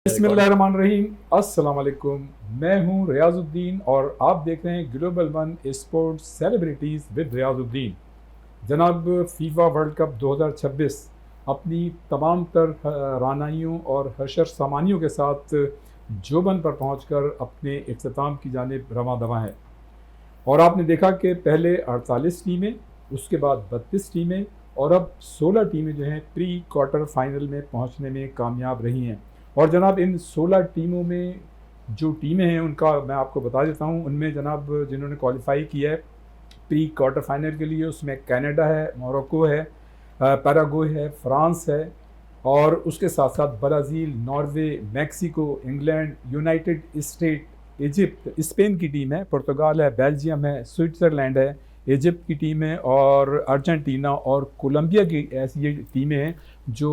बिस्मिल्लाहिर्रहमानिर्रहीम, अस्सलाम वालेकुम। मैं हूं रियाजुद्दीन और आप देख रहे हैं global one sports celebrities with Riyazuddin. जनाब, फीफा वर्ल्ड कप 2026 अपनी तमाम तर रानाइयों और हशर सामानियों के साथ जोबन पर पहुंचकर अपने इख्तिताम की जानिब रवां दवा है। और आपने देखा कि पहले 48 टीमें, उसके बाद 32 टीमें और अब 16 टीमें जो हैं प्री क्वार्टर फाइनल में पहुंचने में कामयाब रही हैं। और जनाब, इन 16 टीमों में जो टीमें हैं उनका मैं आपको बता देता हूं। उनमें जनाब जिन्होंने क्वालिफाई किया है प्री क्वार्टर फाइनल के लिए, उसमें कनाडा है, मोरक्को है, पैराग्वे है, फ्रांस है और उसके साथ साथ Brazil, Norway, Mexico, England, United state, Egypt, Spain की टीम है, पुर्तगाल है, बेल्जियम है, स्विट्ज़रलैंड है, इजिप्ट की टीम है और अर्जेंटीना और कोलंबिया की ऐसी ये टीमें हैं जो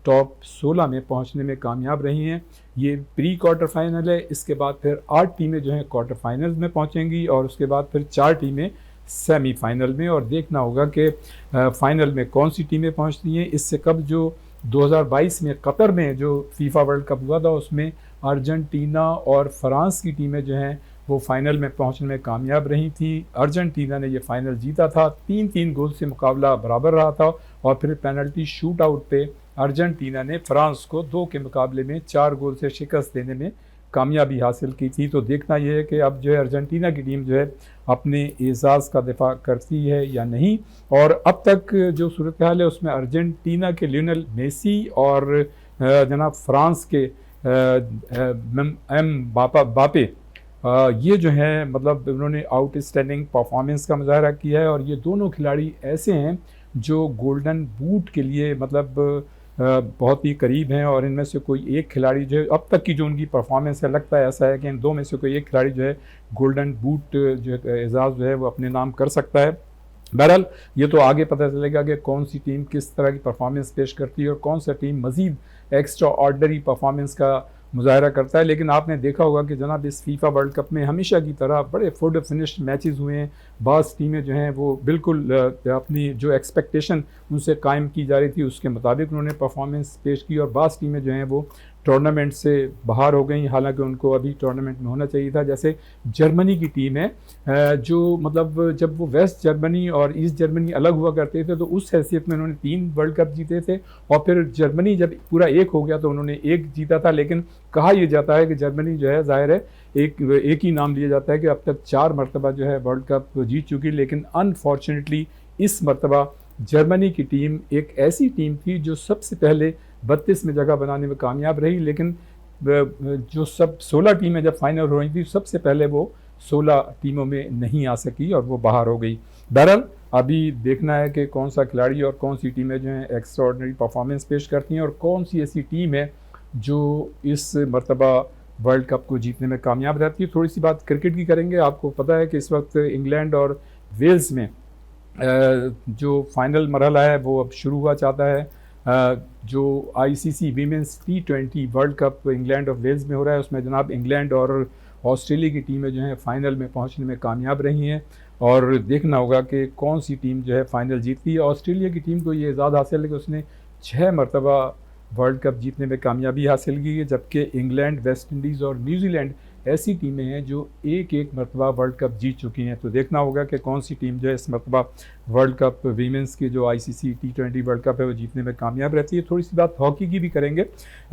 टॉप 16 में पहुंचने में कामयाब रही हैं। ये प्री क्वार्टर फाइनल है। इसके बाद फिर 8 टीमें जो हैं क्वार्टर फाइनल में पहुंचेंगी और उसके बाद फिर 4 टीमें सेमीफाइनल में। और देखना होगा कि फाइनल में कौन सी टीमें पहुंचती हैं। इससे कब जो 2022 में कतर में जो फीफा वर्ल्ड कप हुआ था उसमें अर्जेंटीना और फ्रांस की टीमें जो हैं वो फाइनल में पहुंचने में कामयाब रही थी। अर्जेंटीना ने ये फाइनल जीता था, 3-3 गोल से मुकाबला बराबर रहा था और फिर पेनल्टी शूट आउट पे अर्जेंटीना ने फ्रांस को 2 के मुकाबले में 4 गोल से शिकस्त देने में कामयाबी हासिल की थी। तो देखना यह है कि अब जो है अर्जेंटीना की टीम जो है अपने एजाज़ का दिफा करती है या नहीं। और अब तक जो सूरत हाल है उसमें अर्जेंटीना के लियोनेल मेसी और जनाब फ्रांस के बापे ये जो है मतलब उन्होंने आउटस्टैंडिंग परफॉर्मेंस का मुजाहरा किया है। और ये दोनों खिलाड़ी ऐसे हैं जो गोल्डन बूट के लिए मतलब बहुत ही करीब हैं। और इनमें से कोई एक खिलाड़ी जो है अब तक की जो उनकी परफॉर्मेंस है, लगता है ऐसा है कि इन दो में से कोई एक खिलाड़ी जो है गोल्डन बूट जो एजाज़ जो है वो अपने नाम कर सकता है। बहरहाल ये तो आगे पता चलेगा कि कौन सी टीम किस तरह की परफॉर्मेंस पेश करती है और कौन सा टीम मज़ीद एक्स्ट्रा ऑर्डनरी परफॉर्मेंस का मुजाहरा करता है। लेकिन आपने देखा होगा कि जनाब इस फीफा वर्ल्ड कप में हमेशा की तरह बड़े फुल फिनिश्ड मैचेस हुए हैं। बाज़ टीमें जो हैं वो बिल्कुल अपनी जो एक्सपेक्टेशन उनसे कायम की जा रही थी उसके मुताबिक उन्होंने परफॉर्मेंस पेश की और बाज़ टीमें जो हैं वो टूर्नामेंट से बाहर हो गई, हालांकि उनको अभी टूर्नामेंट में होना चाहिए था। जैसे जर्मनी की टीम है जो मतलब जब वो वेस्ट जर्मनी और ईस्ट जर्मनी अलग हुआ करते थे तो उस हैसियत में उन्होंने 3 वर्ल्ड कप जीते थे और फिर जर्मनी जब पूरा एक हो गया तो उन्होंने एक जीता था। लेकिन कहा यह जाता है कि जर्मनी जो है ज़ाहिर है एक ही नाम लिया जाता है कि अब तक 4 मरतबा जो है वर्ल्ड कप जीत चुकी। लेकिन अनफॉर्चुनेटली इस मरतबा जर्मनी की टीम एक ऐसी टीम थी जो सबसे पहले 32 में जगह बनाने में कामयाब रही। लेकिन जो सब 16 टीमें जब फाइनल हो रही थी सबसे पहले वो 16 टीमों में नहीं आ सकी और वो बाहर हो गई। बहरहाल अभी देखना है कि कौन सा खिलाड़ी और कौन सी टीमें जो हैं एक्स्ट्राऑर्डिनरी परफॉर्मेंस पेश करती हैं और कौन सी ऐसी टीम है जो इस मरतबा वर्ल्ड कप को जीतने में कामयाब रहती है। थोड़ी सी बात क्रिकेट की करेंगे। आपको पता है कि इस वक्त इंग्लैंड और वेल्स में जो फाइनल मरहला है वो अब शुरू हुआ चाहता है। जो ICC women's T20 world cup England और वेल्स में हो रहा है उसमें जनाब इंग्लैंड और ऑस्ट्रेलिया की टीमें जो हैं फ़ाइनल में पहुंचने में कामयाब रही हैं और देखना होगा कि कौन सी टीम जो है फ़ाइनल जीतती है। ऑस्ट्रेलिया की टीम को ये एजाज़ हासिल है कि उसने 6 मरतबा वर्ल्ड कप जीतने में कामयाबी हासिल की है, जबकि इंग्लैंड, वेस्ट इंडीज़ और न्यूजीलैंड ऐसी टीमें हैं जो एक एक मरतबा वर्ल्ड कप जीत चुकी हैं। तो देखना होगा कि कौन सी टीम जो है इस मरतबा वर्ल्ड कप वीमेंस की जो ICC T20 वर्ल्ड कप है वो जीतने में कामयाब रहती है। थोड़ी सी बात हॉकी की भी करेंगे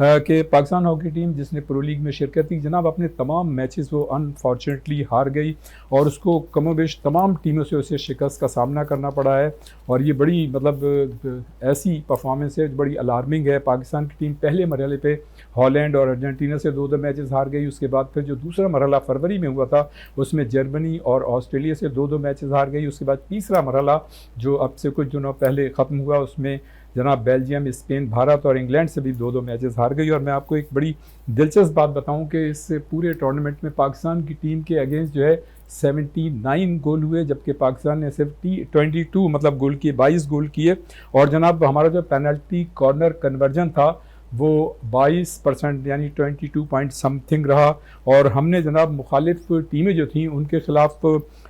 कि पाकिस्तान हॉकी टीम जिसने प्रो लीग में शिरकत की, जनाब अपने तमाम मैचेस वो अनफॉर्चुनेटली हार गई और उसको कमोबेश तमाम टीमों से उसे शिकस्त का सामना करना पड़ा है। और ये बड़ी मतलब ऐसी परफॉर्मेंस है बड़ी अलार्मिंग है। पाकिस्तान की टीम पहले मरहले पे हॉलैंड और अर्जेंटीना से 2-2 मैचेस हार गई। उसके बाद फिर जो दूसरा मरहला फरवरी में हुआ था उसमें जर्मनी और ऑस्ट्रेलिया से 2-2 मैचेस हार गई। उसके बाद तीसरा मरहला जो अब से कुछ दिनों पहले ख़त्म हुआ उसमें जनाब बेल्जियम, स्पेन, भारत और इंग्लैंड से भी 2-2 मैचेस हार गई। और मैं आपको एक बड़ी दिलचस्प बात बताऊं कि इस पूरे टूर्नामेंट में पाकिस्तान की टीम के अगेंस्ट जो है 79 गोल हुए, जबकि पाकिस्तान ने सिर्फ 22 मतलब गोल किए, 22 गोल किए। और जनाब हमारा जो पेनल्टी कॉर्नर कन्वर्जन था वो 22% यानी 22 पॉइंट समथिंग रहा। और हमने जनाब मुखालिफ टीमें जो थीं उनके ख़िलाफ़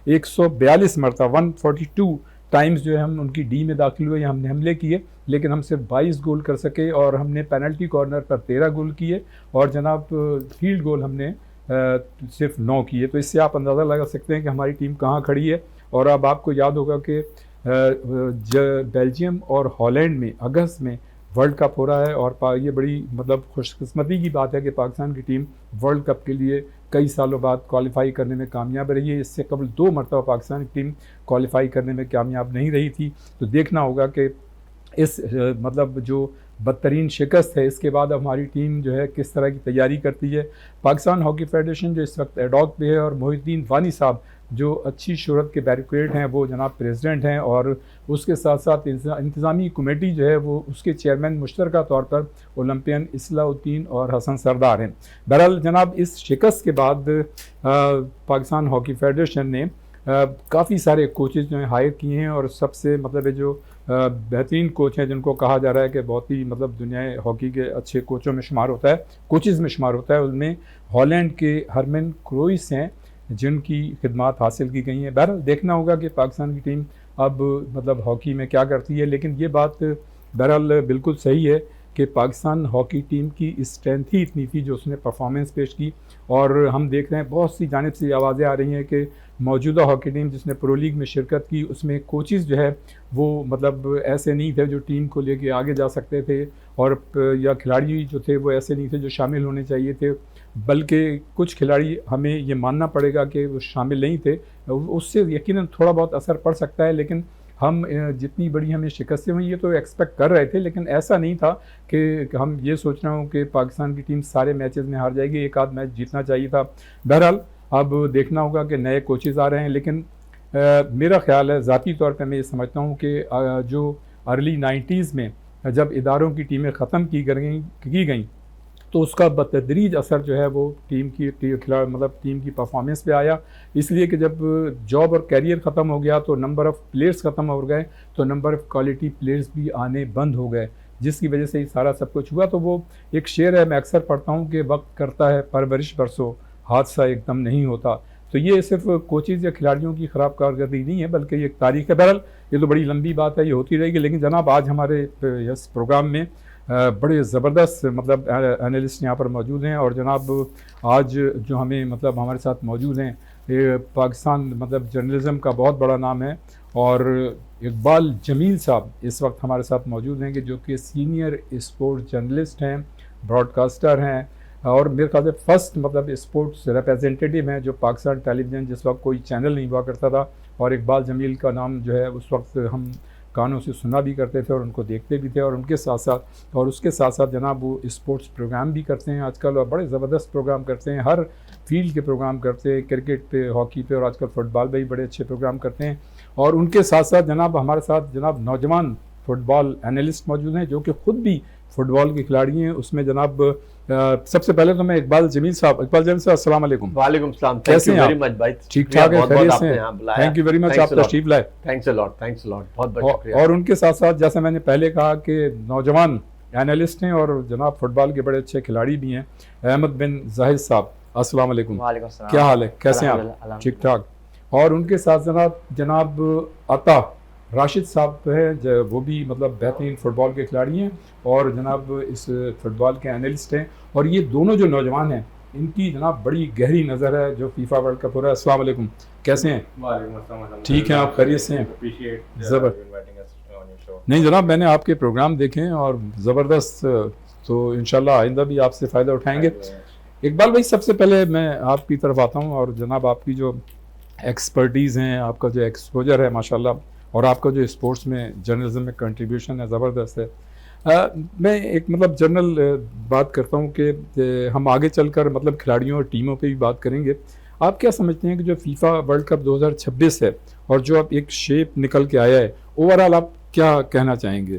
142 मरतबा 142 टाइम्स जो है हम उनकी डी में दाखिल हुए, हमने हमले किए, लेकिन हम सिर्फ 22 गोल कर सके। और हमने पेनल्टी कॉर्नर पर 13 गोल किए और जनाब फील्ड गोल हमने सिर्फ 9 किए। तो इससे आप अंदाज़ा लगा सकते हैं कि हमारी टीम कहाँ खड़ी है। और अब आपको याद होगा कि बेल्जियम और हॉलैंड में अगस्त में वर्ल्ड कप हो रहा है और ये बड़ी मतलब खुशकिस्मती की बात है कि पाकिस्तान की टीम वर्ल्ड कप के लिए कई सालों बाद क्वालिफाई करने में कामयाब रही है। इससे कबल 2 मरतबा पाकिस्तान की टीम क्वालिफाई करने में कामयाब नहीं रही थी। तो देखना होगा कि इस मतलब जो बदतरीन शिकस्त है इसके बाद हमारी टीम जो है किस तरह की तैयारी करती है। पाकिस्तान हॉकी फेडरेशन जो इस वक्त एडॉक पे है और मोहिउद्दीन वानी साहब जो अच्छी शोहरत के बैरिकेड हैं वो जनाब प्रेसिडेंट हैं और उसके साथ साथ इंतज़ामी कमेटी जो है वो उसके चेयरमैन मुश्तरका तौर पर ओलंपियन इस्लाउद्दीन और हसन सरदार हैं। बहरहाल जनाब इस शिकस्त के बाद पाकिस्तान हॉकी फेडरेशन ने काफ़ी सारे कोचेज़ जो हैं हायर किए हैं और सबसे मतलब जो बेहतरीन कोच हैं जिनको कहा जा रहा है कि बहुत ही मतलब दुनिया हॉकी के अच्छे कोचों में शुमार होता है, कोचेज़ में शुमार होता है, उनमें हॉलैंड के हरमन क्रोइस हैं जिनकी खिदमात हासिल की गई हैं। बहरहाल देखना होगा कि पाकिस्तान की टीम अब मतलब हॉकी में क्या करती है, लेकिन ये बात बहरहाल बिल्कुल सही है कि पाकिस्तान हॉकी टीम की स्ट्रेंथ ही इतनी थी जो उसने परफॉर्मेंस पेश की। और हम देख रहे हैं बहुत सी जानिब से आवाज़ें आ रही हैं कि मौजूदा हॉकी टीम जिसने प्रो लीग में शिरकत की उसमें कोचेज़ जो है वो मतलब ऐसे नहीं थे जो टीम को लेके आगे जा सकते थे और या खिलाड़ी जो थे वो ऐसे नहीं थे जो शामिल होने चाहिए थे, बल्कि कुछ खिलाड़ी हमें ये मानना पड़ेगा कि वो शामिल नहीं थे। उससे यकीनन थोड़ा बहुत असर पड़ सकता है, लेकिन हम जितनी बड़ी हमें शिकस्तें हुई ये तो एक्सपेक्ट कर रहे थे, लेकिन ऐसा नहीं था कि हम ये सोच रहे हों कि पाकिस्तान की टीम सारे मैचेस में हार जाएगी, एक आध मैच जीतना चाहिए था। बहरहाल अब देखना होगा कि नए कोचेज़ आ रहे हैं, लेकिन मेरा ख़्याल है ज़ाती तौर पे मैं ये समझता हूँ कि जो अर्ली 90s में जब इदारों की टीमें ख़त्म की गई तो उसका बतदरीज असर जो है वो टीम की परफॉर्मेंस पे आया। इसलिए कि जब जॉब और कैरियर ख़त्म हो गया तो नंबर ऑफ़ प्लेयर्स ख़त्म हो गए, तो नंबर ऑफ़ क्वालिटी प्लेयर्स भी आने बंद हो गए, जिसकी वजह से ये सारा सब कुछ हुआ। तो वो एक शेर है, मैं अक्सर पढ़ता हूँ कि वक्त करता है परवरिश बरसों, हादसा एकदम नहीं होता। तो ये सिर्फ कोचेज़ या खिलाड़ियों की ख़राब कारकर्दगी नहीं है बल्कि ये एक तारीख़ है। बहरहाल ये तो बड़ी लंबी बात है, ये होती रहेगी। लेकिन जनाब आज हमारे इस प्रोग्राम में बड़े ज़बरदस्त मतलब एनालिस्ट यहाँ पर मौजूद हैं और जनाब आज जो हमें मतलब हमारे साथ मौजूद हैं ये पाकिस्तान मतलब जर्नलिज़म का बहुत बड़ा नाम है और इकबाल जमील साहब इस वक्त हमारे साथ मौजूद हैं कि जो कि सीनियर स्पोर्ट्स जर्नलिस्ट हैं, ब्रॉडकास्टर हैं और मेरे ख्याल से फर्स्ट मतलब स्पोर्ट्स रिप्रेजेंटेटिव हैं जो पाकिस्तान टेलीविज़न जिस वक्त कोई चैनल नहीं हुआ करता था। और इकबाल जमील का नाम जो है उस वक्त हम कानों से सुना भी करते थे और उनको देखते भी थे और उसके साथ साथ जनाब वो स्पोर्ट्स प्रोग्राम भी करते हैं आजकल और बड़े ज़बरदस्त प्रोग्राम करते हैं, हर फील्ड के प्रोग्राम करते हैं, क्रिकेट पे, हॉकी पे और आजकल फुटबॉल पे भी बड़े अच्छे प्रोग्राम करते हैं। और उनके साथ साथ जनाब हमारे साथ जनाब नौजवान फुटबॉल एनालिस्ट मौजूद हैं जो कि ख़ुद भी फुटबॉल के खिलाड़ी हैं। उसमें जनाब सबसे पहले तो मैं इकबाल जमील साहब अस्सलाम वालेकुम। वालेकुम सलाम। कैसे हैं आप? भाई ठीक ठाक है, खैरियत से हैं? थैंक यू वेरी मच, आप तशरीफ लाए। थैंक्स अ लॉट, बहुत बहुत शुक्रिया। और उनके साथ साथ जैसे मैंने पहले कहा कि नौजवान एनालिस्ट हैं और जनाब फुटबॉल के बड़े अच्छे खिलाड़ी भी हैं, अहमद बिन जाहिद साहब अस्सलाम वालेकुम। क्या हाल है, कैसे हैं आप? ठीक ठाक। और उनके साथ जनाब अता राशिद साहब है, वो भी मतलब बेहतरीन फ़ुटबॉल के खिलाड़ी हैं और जनाब इस फुटबॉल के एनालिस्ट हैं। और ये दोनों जो नौजवान हैं इनकी जनाब बड़ी गहरी नज़र है जो फीफा वर्ल्ड कप हो रहा है। अस्सलाम वालेकुम, कैसे हैं? वालेकुम अस्सलाम। ठीक हैं आप, खैरियत से हैं? नहीं जनाब, मैंने आपके प्रोग्राम देखे हैं और ज़बरदस्त, तो इंशाल्लाह आइंदा भी आपसे फ़ायदा उठाएंगे। इकबाल भाई, सबसे पहले मैं आपकी तरफ आता हूँ और जनाब आपकी जो एक्सपर्टीज़ हैं, आपका जो एक्सपोजर है माशाल्लाह, और आपका जो स्पोर्ट्स में जर्नलिज्म में कंट्रीब्यूशन है ज़बरदस्त है। मैं एक मतलब जनरल बात करता हूँ कि हम आगे चलकर मतलब खिलाड़ियों और टीमों पे भी बात करेंगे। आप क्या समझते हैं कि जो फीफा वर्ल्ड कप 2026 है और जो अब एक शेप निकल के आया है, ओवरऑल आप क्या कहना चाहेंगे?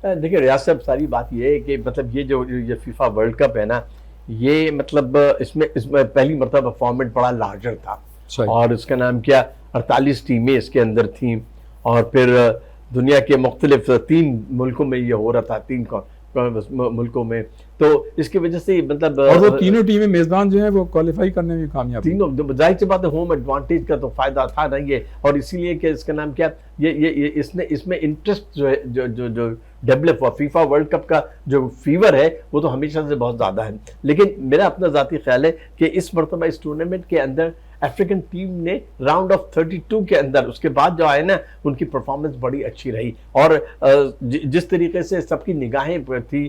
देखिए रियाज साहब, सारी बात ये है कि मतलब ये फीफा वर्ल्ड कप है ना, ये मतलब इसमें पहली मरतबा फॉर्मेट बड़ा लार्जर था और इसका नाम क्या 48 टीमें इसके अंदर थी और फिर दुनिया के मुख्तलिफ 3 मुल्कों में ये हो रहा था, 3 मुल्कों में, तो इसकी वजह से मतलब और वो तीनों टीमें मेजबान जो है वो क्वालिफाई करने में कामयाब, तीनों जाहिर सी बात है होम एडवांटेज का तो फायदा था ना ये, और इसीलिए कि इसका नाम क्या ये इसमें इंटरेस्ट जो है जो डेवलप हुआ, फीफा वर्ल्ड कप का जो फीवर है वो तो हमेशा से बहुत ज़्यादा है। लेकिन मेरा अपना ज़ाती ख्याल है कि इस मरतबा इस टूर्नामेंट के अंदर अफ्रीकन टीम ने राउंड ऑफ 32 के अंदर उसके बाद जो आए ना, उनकी परफॉर्मेंस बड़ी अच्छी रही और जिस तरीके से सबकी निगाहें थी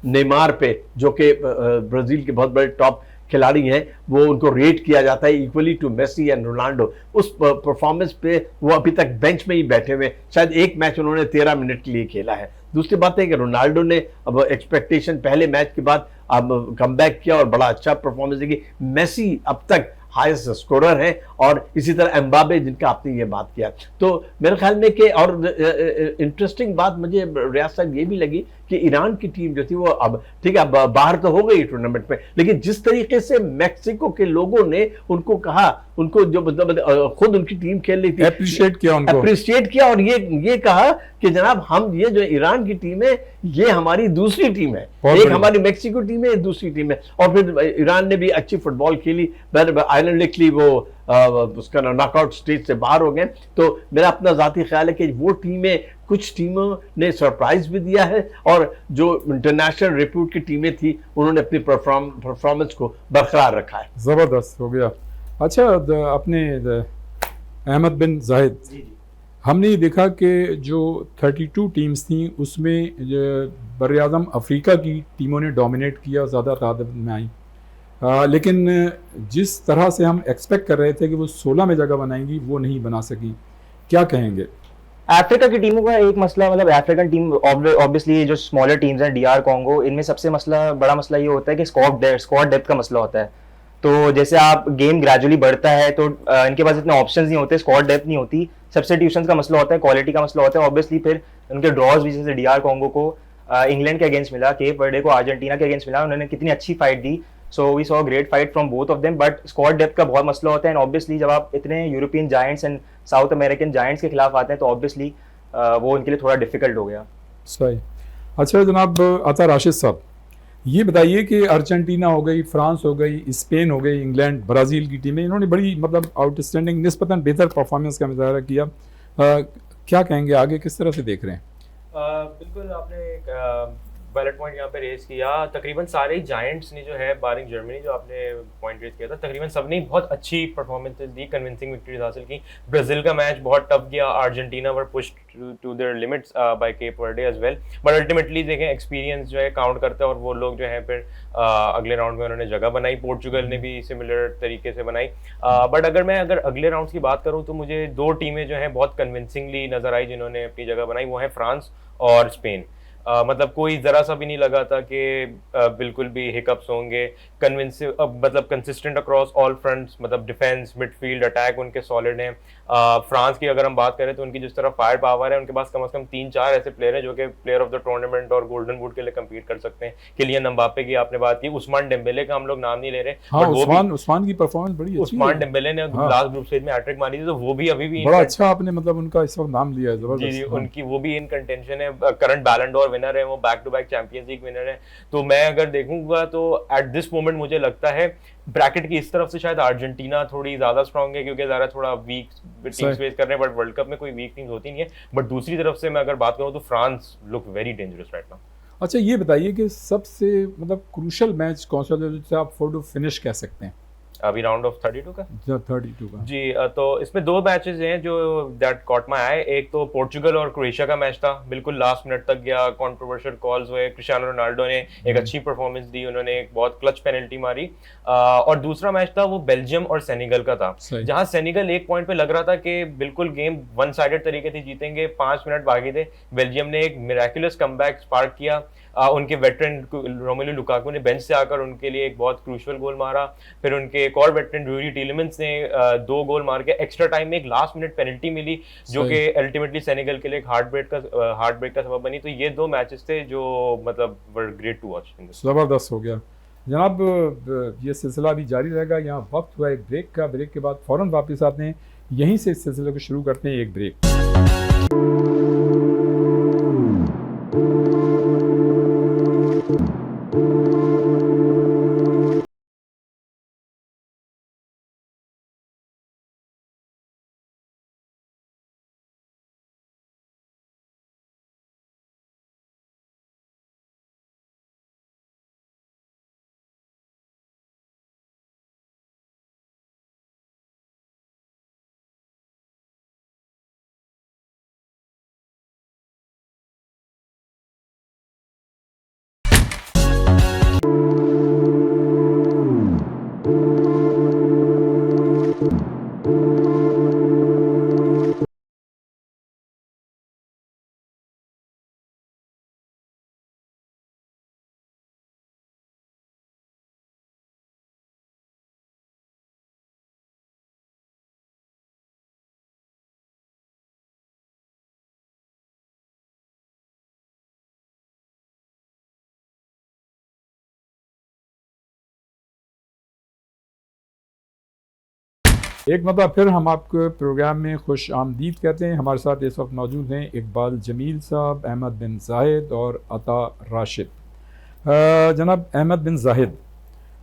नेमार पे, जो कि ब्राज़ील के बहुत बड़े टॉप खिलाड़ी हैं, वो उनको रेट किया जाता है equally to Messi and Ronaldo. उस परफॉर्मेंस पे वो अभी तक बेंच में ही बैठे हुए, शायद एक मैच उन्होंने 13 मिनट के लिए खेला है। दूसरी बात है कि रोनाल्डो ने अब एक्सपेक्टेशन पहले मैच के बाद अब कमबैक किया और बड़ा अच्छा परफॉर्मेंस देखी। मेसी अब तक हाईएस्ट स्कोरर है और इसी तरह एम्बाबे जिनका आपने ये बात किया, तो मेरे ख्याल में कि और इंटरेस्टिंग बात मुझे रियाज साहब ये भी लगी कि ईरान की टीम जो थी वो अब ठीक है अब बाहर तो हो गई टूर्नामेंट में, लेकिन जिस तरीके से मैक्सिको के लोगों ने उनको कहा, उनको जो मतलब खुद उनकी टीम खेल रही थी, अप्रिशिएट किया और ये कहा कि जनाब हम ये जो ईरान की टीम है ये हमारी दूसरी टीम है, एक हमारी मैक्सिको टीम है, दूसरी टीम है। और फिर ईरान ने भी अच्छी फुटबॉल खेली, आयरलैंड वो उसका नॉकआउट स्टेज से बाहर हो गए। तो मेरा अपना जाती ख्याल है कि वो टीमें, कुछ टीमों ने सरप्राइज भी दिया है और जो इंटरनेशनल रिप्यूट की टीमें थी उन्होंने अपनी परफॉर्मेंस को बरकरार रखा है। ज़बरदस्त हो गया। अच्छा, अपने अहमद बिन जाहिद, हमने ये देखा कि जो 32 टीम्स थी उसमें बर-ए-आज़म अफ्रीका की टीमों ने डोमिनेट किया, ज़्यादा तादाद में आई, लेकिन जिस तरह से हम एक्सपेक्ट कर रहे थे कि वो 16 में जगह बनाएंगी वो नहीं बना सकी। क्या कहेंगे? अफ्रीका की टीमों का एक मसला, मतलब अफ्रीकन टीम ऑब्वियसली जो स्मॉलर टीम्स हैं, डीआर कॉन्गो, इनमें सबसे बड़ा मसला ये होता है कि स्क्वाड डेप्थ का मसला होता है। तो जैसे आप गेम ग्रेजुअली बढ़ता है तो इनके पास इतने ऑप्शंस नहीं होते, स्क्वाड डेप्थ नहीं होती, सब्स्टिट्यूशंस का मसला होता है, क्वालिटी का मसला होता है। ऑब्वियसली फिर उनके ड्रॉज भी, जैसे डीआर कॉन्गो को इंग्लैंड के अगेंस्ट मिला, केप वर्डे को अर्जेंटीना के अगेंस्ट मिला, उन्होंने कितनी अच्छी फाइट दी। So we saw great fight from both of them, but squad depth का बहुत मसला होता है। एंड ऑब्वियसली जब आप इतने European giants and south American giants के खिलाफ आते हैं तो ऑब्वियसली वो उनके लिए थोड़ा डिफिकल्ट हो गया। सही। अच्छा जनाब अता राशिद साहब, ये बताइए कि अर्जेंटीना हो गई, फ्रांस हो गई, स्पेन हो गई, इंग्लैंड, ब्राज़ील की टीमें, इन्होंने बड़ी मतलब आउटस्टैंडिंग निस्बतन बेहतर परफॉर्मेंस का मुजाहरा किया। क्या कहेंगे, आगे किस तरह से देख रहे हैं? बिल्कुल, आपने एक वैलिड पॉइंट यहाँ पे रेज किया। तकरीबन सारे ही जायंट्स ने जो है, बारिंग जर्मनी जो आपने पॉइंट रेज किया था, तकरीबन सबने बहुत अच्छी परफॉर्मेंसेस दी, कन्विंसिंग विक्ट्रीज हासिल की। ब्राज़ील का मैच बहुत टफ गया, Argentina were pushed to their limits by Cape Verde as well, but ultimately देखें एक्सपीरियंस जो है काउंट करता है और वो लोग जो है फिर अगले राउंड में उन्होंने जगह बनाई। पोर्चुगल ने भी सिमिलर तरीके से बनाई। बट अगर अगले राउंड की बात करूँ तो मुझे 2 टीमें जो हैं बहुत कन्विंसिंगली नजर आई जिन्होंने अपनी जगह बनाई, वो है फ्रांस और स्पेन। मतलब कोई ज़रा सा भी नहीं लगा था कि बिल्कुल भी हिकअप्स होंगे। कन्विंसिव, मतलब कंसिस्टेंट अक्रॉस ऑल फ्रंट्स, मतलब डिफेंस, मिडफील्ड, अटैक उनके सॉलिड हैं। फ्रांस की अगर हम बात करें तो उनकी जिस तरह फायर पावर है, उनके पास कम से कम 3-4 ऐसे प्लेयर हैं जो कि प्लेयर ऑफ द टूर्नामेंट और गोल्डन बूट के लिए कम्पीट कर सकते हैं। किलियन एम्बापे की आपने बात की, उस्मान डेम्बेले का हम लोग नाम नहीं ले रहे। हाँ, उस्मान की परफॉर्मेंस बड़ी अच्छी है। उस्मान डेम्बेले ने लास्ट ग्रुप स्टेज में हैट्रिक मारी थी, तो वो भी अभी भी बड़ा अच्छा आपने मतलब उनका इस वक्त नाम लिया है, जबरदस्त। जी, उनकी वो भी इन कंटेंशन है, करंट बैलन डोर विनर है, वो back to back Champions League winner है। तो मैं अगर देखूंगा तो एट दिस मोमेंट मुझे लगता है ब्रैकेट की इस तरफ से शायद अर्जेंटीना थोड़ी ज्यादा स्ट्रांग है, क्योंकि ज़रा थोड़ा वीक टीम्स फेस कर रहे हैं, बट वर्ल्ड कप में कोई वीक टीम्स होती नहीं है। बट दूसरी तरफ से मैं अगर बात करूं तो France look very dangerous right now. अच्छा ये बताइए कि सबसे मतलब क्रूशल मैच कौन सा था जिसे आप फोटो फिनिश कह सकते हैं अभी राउंड ऑफ 32 का 32 का? जी तो इसमें दो मैचेस हैं जो दैट कॉट माय आई। एक तो पोर्चुगल और क्रोएशिया का मैच था, बिल्कुल लास्ट मिनट तक गया, कंट्रोवर्शियल कॉल्स हुए, क्रिस्टियानो रोनाल्डो ने एक अच्छी परफॉर्मेंस दी, उन्होंने एक बहुत क्लच पेनल्टी मारी। और दूसरा मैच था वो बेल्जियम और सेनेगल का था, जहां सेनेगल एक पॉइंट पे लग रहा था कि बिल्कुल गेम वन साइडेड तरीके से जीतेंगे, 5 मिनट बाकी थे, बेल्जियम ने एक मिराकुलस कमबैक स्पार्क किया। उनके वेटरन रोमेलू लुकाकू ने बेंच से आकर उनके लिए एक बहुत क्रूशियल गोल मारा। फिर उनके एक और वेटरन यूरी टीलेमेंस ने 2 गोल मार के एक्स्ट्रा टाइम में एक लास्ट मिनट पेनल्टी मिली जो कि अल्टीमेटली सेनेगल के लिए एक हार्ट ब्रेक का सबब बनी। तो ये 2 मैचेस थे जो मतलब वर ग्रेट टू वॉच। ज़बरदस्त हो गया जनाब। ये सिलसिला भी जारी रहेगा। यहाँ वक्त हुआ एक ब्रेक का, ब्रेक के बाद फ़ौरन वापस आते हैं, यहीं से इस सिलसिले को शुरू करते हैं, एक ब्रेक। एक मतलब फिर हम आपको प्रोग्राम में खुश आमदीद कहते हैं। हमारे साथ इस वक्त मौजूद हैं इकबाल जमील साहब, अहमद बिन जाहिद और अता राशिद। जनाब अहमद बिन जाहिद,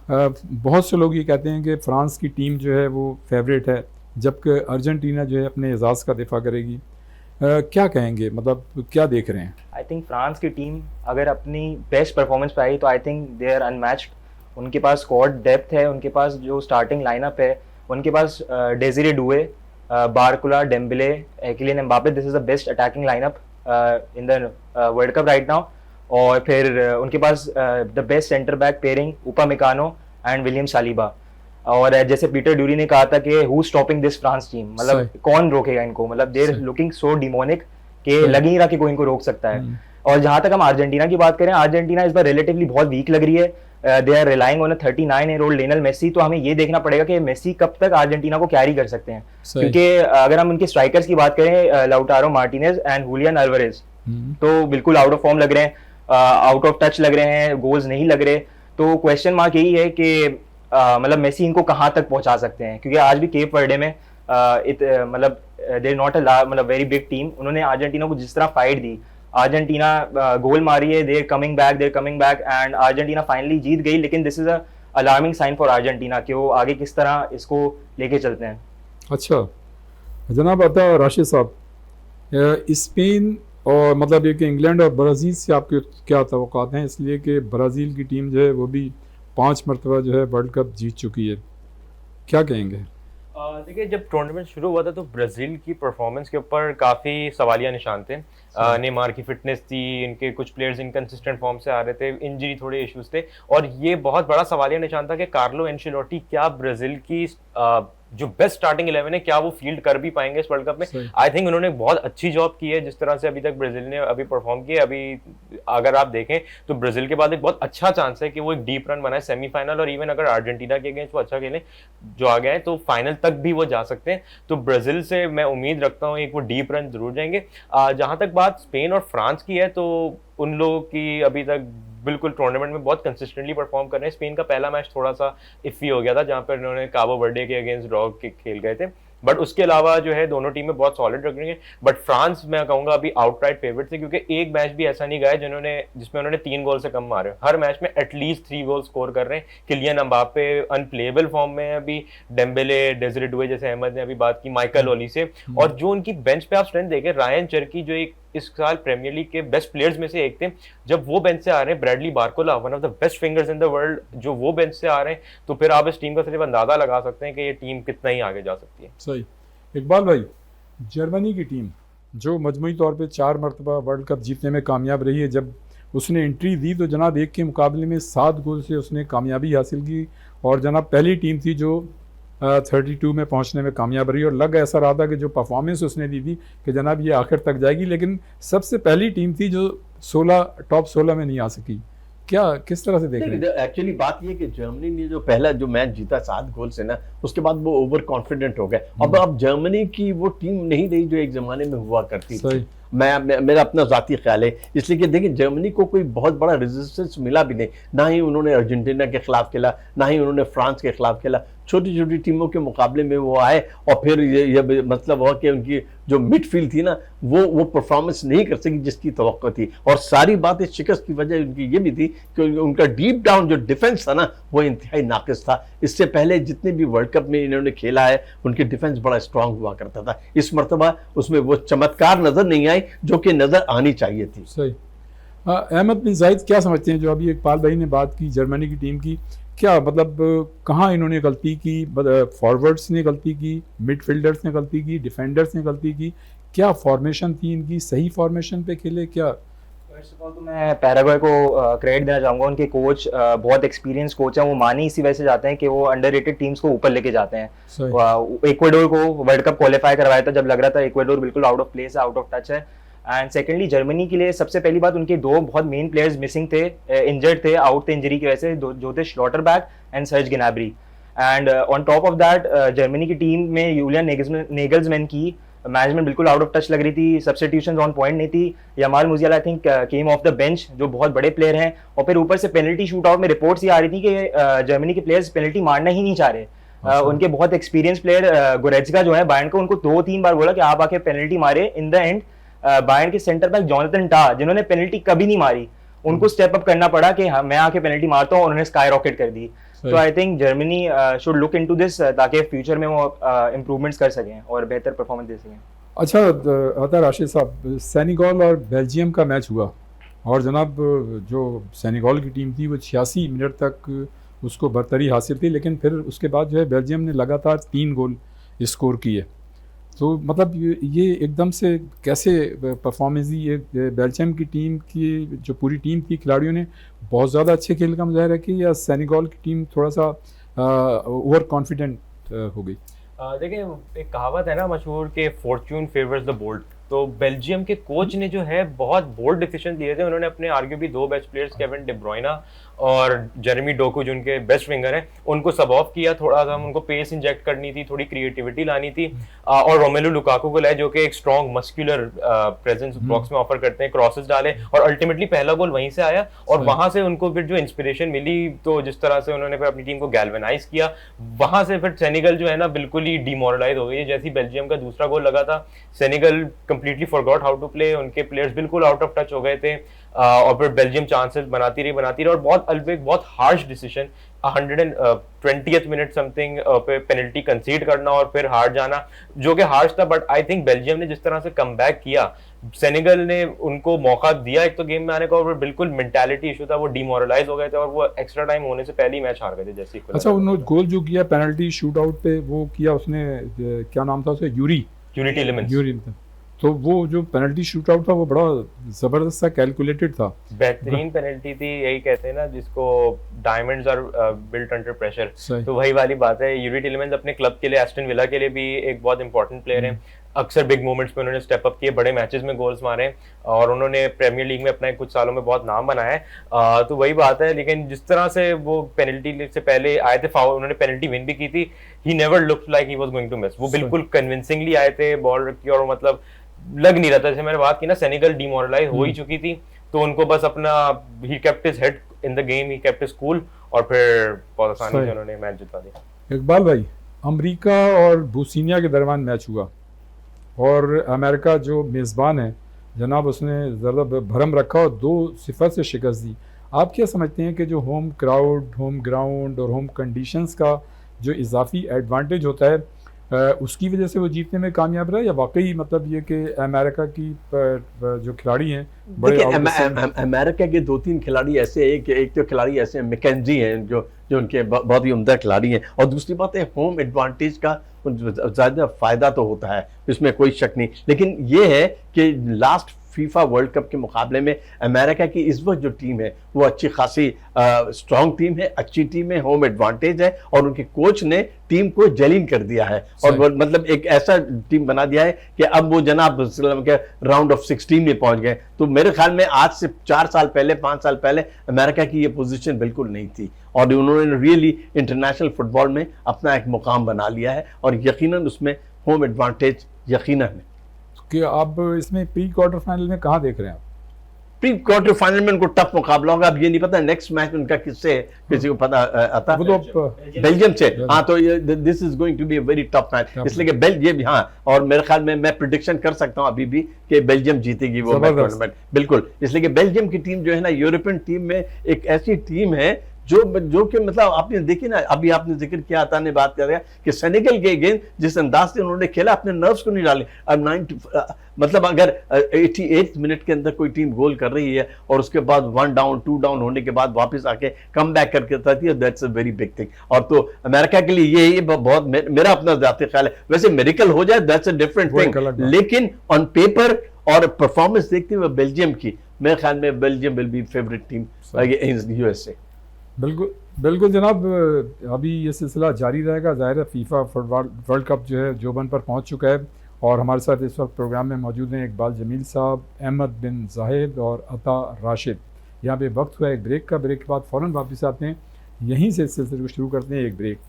बहुत से लोग ये कहते हैं कि फ़्रांस की टीम जो है वो फेवरेट है, जबकि अर्जेंटीना जो है अपने एजाज़ का दिफा करेगी। क्या कहेंगे, मतलब क्या देख रहे हैं? आई थिंक फ्रांस की टीम अगर अपनी बेस्ट परफॉर्मेंस पे आई तो I think they are unmatched. उनके पास स्क्वाड डेप्थ है, उनके पास जो स्टार्टिंग लाइनअप है, उनके पास Desire Doue, Barcola, Dembele, Kylian Mbappe, this is the best attacking lineup in the world cup right now. और फिर उनके पास the best centre back pairing Upamecano and William Saliba. और जैसे पीटर ड्यूरी ने कहा था कि who stopping this France team, मतलब कौन रोकेगा इनको, मतलब they are looking so demonic कि लग नहीं रहा कि कोई इनको रोक सकता है। और जहां तक हम अर्जेंटीना की बात करें, अर्जेंटीना इस बार रिलेटिवली बहुत वीक लग रही है। They are relying on a 39-year-old Lionel Messi. तो हमें ये देखना पड़ेगा कि मेसी कब तक अर्जेंटीना को कैरी कर सकते हैं, क्योंकि अगर हम उनके स्ट्राइकर्स की बात करें, Lautaro Martinez and Julian Alvarez, तो बिल्कुल आउट ऑफ फॉर्म लग रहे हैं, आउट ऑफ टच लग रहे हैं, गोल्स नहीं लग रहे। तो क्वेश्चन मार्क यही है कि मतलब मेसी इनको कहाँ तक पहुंचा सकते हैं, क्योंकि आज भी केप वर्डे में मतलब दे नॉट अ मतलब वेरी बिग टीम। उन्होंने अर्जेंटीना को जिस तरह फाइट दी, अर्जेंटीना गोल मारी है, they're coming back and Argentina finally जीत गई। लेकिन this is a alarming sign for Argentina कि वो आगे किस तरह इसको लेके चलते हैं। अच्छा जनाब अता राशिद साहब, स्पेन और मतलब ये कि इंग्लैंड और ब्राज़ील से आपके क्या तवक्कात हैं, इसलिए कि ब्राज़ील की टीम जो है वो भी 5 मरतबा जो है वर्ल्ड कप जीत चुकी है, क्या कहेंगे? देखिए जब टूर्नामेंट शुरू हुआ था तो ब्राज़ील की परफॉर्मेंस के ऊपर काफ़ी सवालिया निशान थे। नेमार की फिटनेस थी, इनके कुछ प्लेयर्स इनकंसिस्टेंट फॉर्म से आ रहे थे, इंजरी थोड़े इश्यूज थे, और ये बहुत बड़ा सवालिया निशान था कि कार्लो एंचेलोटी क्या ब्राज़ील की जो बेस्ट स्टार्टिंग 11 है क्या वो फील्ड कर भी पाएंगे इस वर्ल्ड कप में। आई थिंक उन्होंने बहुत अच्छी जॉब की है जिस तरह से अभी तक ब्राज़ील ने अभी परफॉर्म किया। अभी अगर आप देखें तो ब्राज़ील के बाद एक बहुत अच्छा चांस है कि वो एक डीप रन बनाए सेमीफाइनल, और इवन अगर अर्जेंटीना के अगेंस्ट वो अच्छा खेलें जो आ गए हैं तो फाइनल तक भी वो जा सकते हैं। तो ब्राज़ील से मैं उम्मीद रखता हूँ एक वो डीप रन जरूर जाएंगे। जहां तक बात स्पेन और फ्रांस की है तो उन लोगों की अभी तक बिल्कुल टूर्नामेंट में बहुत कंसिस्टेंटली परफॉर्म कर रहे हैं। स्पेन का पहला मैच थोड़ा सा इफ़ी हो गया था जहां पर उन्होंने काबो वर्डे के अगेंस्ट ड्रॉ के खेल गए थे, बट उसके अलावा जो है दोनों टीमें बहुत सॉलिड रख रही हैं। बट फ्रांस मैं कहूंगा अभी आउटराइट फेवरेट थे, क्योंकि एक मैच भी ऐसा नहीं गया जिसमें उन्होंने 3 गोल से कम मारे। हर मैच में एटलीस्ट 3 गोल स्कोर कर रहे हैं। किलियन एम्बापे अनप्लेएबल फॉर्म में है अभी, डेम्बेले, डेज़िरे डुए जैसे अहमद ने अभी बात की, माइकल ओलिसे, और जो उनकी बेंच पे आप स्ट्रेंथ देखें, रायन चरकी जो एक इस साल प्रीमियर लीग के बेस्ट प्लेयर्स में से एक थे। जब वो बेंच से आ रहे हैं, Bradley Barcola, one of the best fingers in the world, जो वो बेंच से आ रहे हैं, तो फिर आप इस टीम का सिर्फ अंदाजा लगा सकते हैं कि ये टीम कितना ही आगे जा सकती है। सही। इकबाल भाई, जर्मनी की टीम जो मजमूई तौर पे 4 मरतबा वर्ल्ड कप जीतने में कामयाब रही है, जब उसने एंट्री दी तो जनाब एक के मुकाबले में 7 गोल से उसने कामयाबी हासिल की, और जनाब पहली टीम थी जो 32 में पहुंचने में कामयाब रही, और लग ऐसा रहा था कि जो परफॉर्मेंस उसने दी थी कि जनाब ये आखिर तक जाएगी, लेकिन सबसे पहली टीम थी जो टॉप 16 में नहीं आ सकी। क्या किस तरह से देख रहे हैं? एक्चुअली बात ये कि जर्मनी ने जो पहला जो मैच जीता 7 गोल से ना, उसके बाद वो ओवर कॉन्फिडेंट हो गए। अब जर्मनी की वो टीम नहीं रही जो एक जमाने में हुआ करती थी। मेरा अपना जाती ख्याल है, इसलिए कि देखिए जर्मनी को कोई बहुत बड़ा रेजिस्टेंस मिला भी नहीं, ना ही उन्होंने अर्जेंटीना के खिलाफ खेला, ना ही उन्होंने फ्रांस के खिलाफ खेला। छोटी छोटी टीमों के मुकाबले में वो आए, और फिर ये मतलब हुआ कि उनकी जो मिडफील्ड थी ना, वो परफॉर्मेंस नहीं कर सकी जिसकी तवक्को थी। और सारी बात इस शिकस्त की वजह उनकी ये भी थी कि उनका डीप डाउन जो डिफेंस था ना, वो इंतहाई नाकिस था। इससे पहले जितने भी वर्ल्ड कप में इन्होंने खेला है, उनकी डिफेंस बड़ा स्ट्रांग हुआ करता था। इस मरतबा उसमें वो चमत्कार नजर नहीं आई जो कि नजर आनी चाहिए थी। सही। अहमद बिन जायद क्या समझते हैं, जो अभी इकबाल भाई ने बात की जर्मनी की टीम की, क्या मतलब कहाँ इन्होंने गलती की? फॉरवर्ड्स ने गलती की, मिडफील्डर्स ने गलती की, डिफेंडर्स ने गलती की? क्या फॉर्मेशन थी इनकी? सही फॉर्मेशन पे खेले क्या? फर्स्ट ऑफ ऑल तो मैं पैराग्वे को क्रेडिट देना चाहूँगा। उनके कोच बहुत एक्सपीरियंस कोच हैं। वो माने इसी वजह से जाते हैं कि वो अंडररेटेड टीम्स को ऊपर लेके जाते हैं। इक्वाडोर को वर्ल्ड कप क्वालिफाई करवाया था जब लग रहा था इक्वाडोर बिल्कुल आउट ऑफ प्लेस है, आउट ऑफ टच है। एंड सेकेंडली जर्मनी के लिए सबसे पहली बात, उनके 2 बहुत मेन प्लेयर्स मिसिंग थे, इंजर्ड थे, आउट थे इंजरी की वजह से, जो थे Schlotterbeck and Serge Gnabry. And on top of that Germany की टीम में यूलियन नेगल्समैन की मैनेजमेंट बिल्कुल आउट ऑफ टच लग रही थी, सब्स्टिट्यूशंस ऑन पॉइंट नहीं थी। Yamal Musiala I think came off the bench, जो बहुत बड़े प्लेयर हैं। और फिर ऊपर से पेनल्टी शूट आउट में रिपोर्ट्स ये आ रही थी कि जर्मनी के प्लेयर्स पेनल्टी मारना ही नहीं चाह रहे। उनके बहुत एक्सपीरियंस प्लेयर गोरेट्स्का जो है बायर्न को, उनको 2-3 बार बोला कि आप आके पेनल्टी मारे। इन द एंड बायर्न के सेंटर बैक जोनाथन टाह, जिन्होंने पेनल्टी कभी नहीं मारी, उनको स्टेप अप करना पड़ा कि मैं आके पेनल्टी मारता हूँ, उन्होंने स्काई रॉकेट कर दी। तो I think Germany should look into this, ताकि फ्यूचर में वो इंप्रूवमेंट्स कर सकें और बेहतर परफॉर्मेंस दे सकें। अच्छा अता राशिद साहब, सेनेगल और बेल्जियम का मैच हुआ, और जनाब जो सेनेगल की टीम थी वो 86 मिनट तक उसको बरतरी हासिल थी, लेकिन फिर उसके बाद जो है बेल्जियम ने लगातार 3 गोल स्कोर किए। तो मतलब ये एकदम से कैसे परफॉर्मेंस दी? ये बेल्जियम की टीम की जो पूरी टीम थी, खिलाड़ियों ने बहुत ज़्यादा अच्छे खेल का मुजाहरा किया, या सेनेगल की टीम थोड़ा सा ओवर कॉन्फिडेंट हो गई? देखिए, एक कहावत है ना मशहूर के फॉर्च्यून फेवर्स द बोल्ड। तो बेल्जियम के कोच ने जो है बहुत बोल्ड डिसीजन लिए थे। उन्होंने अपने arguably 2 best players Kevin De Bruyne और जेरेमी डोकू, जो उनके बेस्ट विंगर हैं, उनको सब ऑफ किया। थोड़ा सा उनको पेस इंजेक्ट करनी थी, थोड़ी क्रिएटिविटी लानी थी, और रोमेलू लुकाकू को लाए जो कि एक स्ट्रॉन्ग मस्कुलर प्रेजेंस बॉक्स में ऑफर करते हैं, क्रॉसेस डाले, और अल्टीमेटली पहला गोल वहीं से आया। और वहां से उनको फिर जो इंस्पिरेशन मिली, तो जिस तरह से उन्होंने फिर अपनी टीम को गैल्वेनाइज किया, वहां से फिर सेनेगल जो है ना बिल्कुल ही डिमोरलाइज हो गई। जैसे ही बेल्जियम का दूसरा गोल लगा था, Senegal completely forgot how to play, उनके प्लेयर्स बिल्कुल आउट ऑफ टच हो गए थे, और फिर बेल्जियम चांसेस बनाती रही, और बहुत harsh decision 120th minute something पे पेनल्टी कंसीड करना और फिर हार जाना, जो कि हार्श था। बट आई थिंक बेल्जियम ने जिस तरह से कमबैक किया, सेनेगल ने उनको मौका दिया एक तो गेम में आने का, और बिल्कुल मेंटालिटी इशू था, वो डिमोरलाइज हो गए थे, और वो एक्स्ट्रा टाइम होने से पहले ही मैच हार गए थे। जैसे अच्छा, उन्होंने गोल जो किया पेनल्टी शूट आउट पे, वो किया उसने, क्या नाम था उसका? यूरी टिलेमेंस। तो वो जो पेनल्टी शूट आउट था वो बड़ा जबरदस्त सा, कैलकुलेटेड था, बेहतरीन पेनल्टी थी। यही कहते हैं ना जिसको diamonds are built under pressure, तो वही वाली बात है। यूरी टिलेमेंस अपने क्लब के लिए, एस्टन विला के लिए भी एक बहुत इंपॉर्टेंट प्लेयर है। अक्सर बिग मोमेंट्स में उन्होंने स्टेप अप किए, बड़े मैचेस में गोल्स मारे, और उन्होंने प्रीमियर लीग में अपना कुछ सालों में बहुत नाम बनाया है। तो वही बात है। लेकिन जिस तरह से वो पेनल्टी से पहले आए थे, फाउल, उन्होंने पेनल्टी विन भी की थी, he never looked like he was going to miss. वो बिल्कुल कन्विंसिंगली आए थे, बॉल रखी, और मतलब लग नहीं रहा था। जैसे मैंने बात की ना, सेनेगल डिमोरलाइज हो ही चुकी थी, तो उनको बस अपना he kept his head in the game, he kept his cool, और फिर बहुत आसानी से उन्होंने मैच जिता दिया। इकबाल भाई, अमेरिका और बोस्निया के दरमियान मैच हुआ, और अमेरिका जो मेज़बान है जनाब, उसने ज़रा भरम रखा और 2-0 से शिकस्त दी। आप क्या समझते हैं कि जो होम क्राउड, होम ग्राउंड और होम कंडीशंस का जो इजाफी एडवांटेज होता है, उसकी वजह से वो जीतने में कामयाब रहा, या वाकई मतलब ये कि अमेरिका की जो खिलाड़ी हैं बड़े देखिए, अमेरिका के 2-3 खिलाड़ी ऐसे हैं कि एक तो खिलाड़ी ऐसे हैं, मैकेंजी हैं जो जो उनके बहुत ही उम्दा खिलाड़ी हैं, और दूसरी बात है होम एडवांटेज का ज़्यादा फायदा तो होता है, इसमें कोई शक नहीं। लेकिन ये है कि लास्ट फीफा वर्ल्ड कप के मुकाबले में अमेरिका की इस वक्त जो टीम है वो अच्छी खासी स्ट्रॉन्ग टीम है, अच्छी टीम है, होम एडवांटेज है, और उनके कोच ने टीम को जलील कर दिया है, और मतलब एक ऐसा टीम बना दिया है कि अब वो जनाब के राउंड ऑफ 16 में पहुंच गए। तो मेरे ख्याल में आज से 4 साल पहले, 5 साल पहले अमेरिका की ये पोजीशन बिल्कुल नहीं थी, और उन्होंने रियली इंटरनेशनल फुटबॉल में अपना एक मुकाम बना लिया है, और यकीनन उसमें होम एडवांटेज यकीनन है। कि आप इसमें प्री क्वार्टर फाइनल में कहाँ देख रहे हैं आप? प्री क्वार्टर फाइनल में उनको टफ मुकाबला होगा। अब ये नहीं पता नेक्स्ट मैच उनका किससे, किसी को पता आता वो तो बेल्जियम से। हाँ, तो this is going to be a very tough match, इसलिए कि बेल्जियम, हाँ, और मेरे ख्याल में मैं प्रिडिक्शन कर सकता हूँ अभी भी कि बेल्जियम जीतेगी वो टूर्नामेंट, बिल्कुल। इसलिए कि बेल्जियम की टीम जो है ना, यूरोपियन टीम में एक ऐसी टीम है जो कि मतलब आपने देखी ना, अभी आपने जिक्र किया, आता ने बात कर रहा है कि सेनेगल के गेंद जिस अंदाज से उन्होंने खेला, अपने नर्व्स को नहीं डाले। अब 90 मतलब अगर 88 मिनट के अंदर कोई टीम गोल कर रही है और उसके बाद 1 डाउन 2 डाउन होने के बाद वापस आके कम बैक करके जाती है, that's a very big thing. और तो अमेरिका के लिए ये बहुत, मेरा अपना जाती ख्याल है, वैसे मेरिकल हो जाए दैट्स अ डिफरेंट थिंग, लेकिन ऑन पेपर और परफॉर्मेंस देखते हुए बेल्जियम की, मेरे ख्याल में Belgium will be favourite team USA. बिल्कुल बिल्कुल जनाब, अभी ये सिलसिला जारी रहेगा। ज़ाहिर है फीफा फुटबॉल वर्ल्ड कप जो है जोबन पर पहुंच चुका है, और हमारे साथ इस वक्त प्रोग्राम में मौजूद हैं इकबाल जमील साहब, अहमद बिन जाहिद और अता राशिद। यहाँ पे वक्त हुआ एक ब्रेक का, ब्रेक के बाद फ़ौरन वापस आते हैं, यहीं से इस सिलसिले को शुरू करते हैं। एक ब्रेक।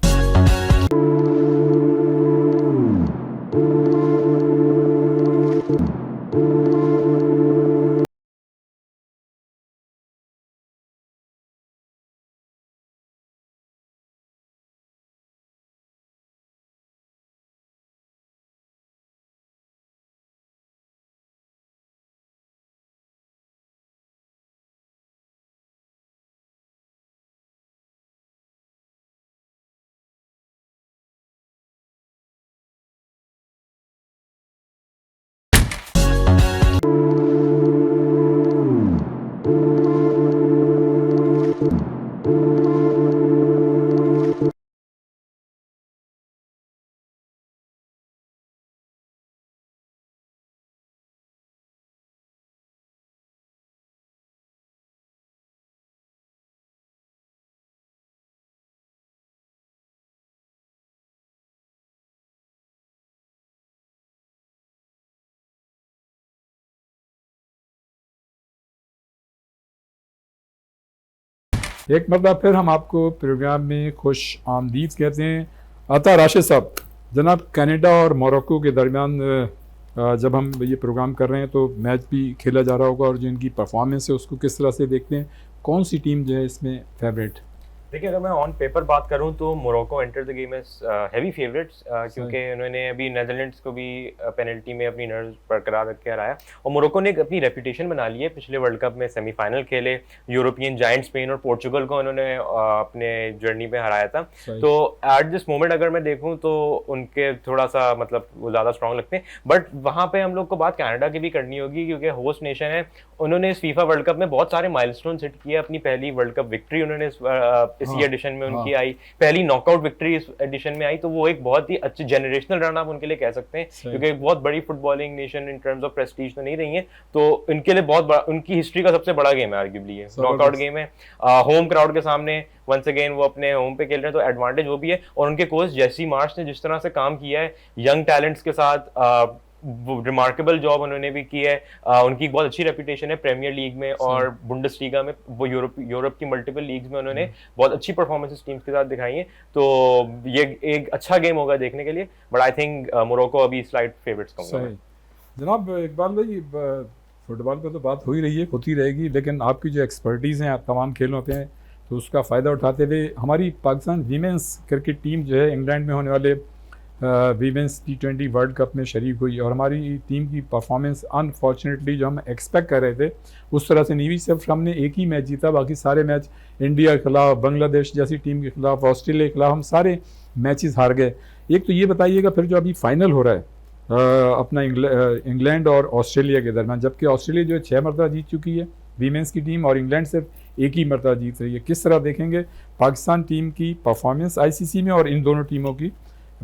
एक मतलब फिर हम आपको प्रोग्राम में खुश आमदीद कहते हैं। अता राशिद साहब, जनाब कनाडा और मोरक्को के दरमियान जब हम ये प्रोग्राम कर रहे हैं तो मैच भी खेला जा रहा होगा, और जो इनकी परफॉर्मेंस है उसको किस तरह से देखते हैं? कौन सी टीम जो है इसमें फेवरेट? देखिए, अगर मैं ऑन पेपर बात करूं तो Morocco enter the game as heavy favourites, क्योंकि उन्होंने अभी नेदरलैंड्स को भी पेनल्टी में अपनी नर्व्स बरकरार रख के हराया, और मोरक्को ने अपनी रेपुटेशन बना ली है। पिछले वर्ल्ड कप में सेमीफाइनल खेले, यूरोपियन जायंट स्पेन और पोर्चुगल को उन्होंने अपने जर्नी में हराया था। तो एट दिस मोमेंट अगर मैं देखूँ तो उनके थोड़ा सा मतलब वो ज़्यादा स्ट्रॉन्ग लगते हैं, बट वहाँ पर हम लोग को बात कनाडा की भी करनी होगी, क्योंकि होस्ट नेशन है। उन्होंने इस फीफा वर्ल्ड कप में बहुत सारे माइलस्टोन सेट किए। अपनी पहली वर्ल्ड कप विक्ट्री उन्होंने इसी एडिशन में उनकी आई, पहली नॉकआउट विक्ट्री इस एडिशन में आई, तो वो एक बहुत ही अच्छी जनरेशनल रन आप उनके लिए कह सकते हैं, क्योंकि एक बहुत बड़ी footballing nation in terms of Prestige तो नहीं रही है, तो इनके लिए बहुत बड़ा, उनकी हिस्ट्री का सबसे बड़ा गेम है आर्ग्यूबली ये नॉकआउट गेम है। होम क्राउड के सामने वंस अगेन वो अपने होम पे खेल रहे हैं, तो एडवांटेज वो भी है। और उनके कोच जेसी मार्श ने जिस तरह से काम किया है यंग टैलेंट्स के साथ, रिमार्केबल जॉब उन्होंने भी की है। उनकी बहुत अच्छी रेपुटेशन है प्रीमियर लीग में और बुंडेसलीगा में, वो यूरोप की मल्टीपल लीग्स में उन्होंने बहुत अच्छी परफॉर्मेंसेस टीम्स के साथ दिखाई है। तो ये एक अच्छा गेम होगा देखने के लिए, बट आई थिंक मोरक्को अभी स्लाइट फेवरेट्स कहूंगा। जनाब इकबाल भाई, फुटबॉल पे तो बात हो ही रही है, होती रहेगी, लेकिन आपकी जो एक्सपर्टीज़ हैं, आप तमाम खेलों पे हैं, तो उसका फ़ायदा उठाते हुए हमारी पाकिस्तान वीमेंस क्रिकेट टीम जो है इंग्लैंड में होने वाले वीमेंस T20 वर्ल्ड कप में शरीक हुई, और हमारी टीम की परफॉर्मेंस अनफॉर्चुनेटली जो हम एक्सपेक्ट कर रहे थे उस तरह से नहीं हुई। सिर्फ हमने एक ही मैच जीता, बाकी सारे मैच इंडिया के खिलाफ, बांग्लादेश जैसी टीम के खिलाफ, ऑस्ट्रेलिया के खिलाफ हम सारे मैचेस हार गए। एक तो ये बताइएगा फिर जो अभी फाइनल हो रहा है अपना इंग्लैंड और ऑस्ट्रेलिया के दरमियान, जबकि ऑस्ट्रेलिया जो है 6 मरतबा जीत चुकी है वीमेंस की टीम और इंग्लैंड सिर्फ एक ही मरतबा जीत रही है। किस तरह देखेंगे पाकिस्तान टीम की परफॉर्मेंस आईसीसी में और इन दोनों टीमों की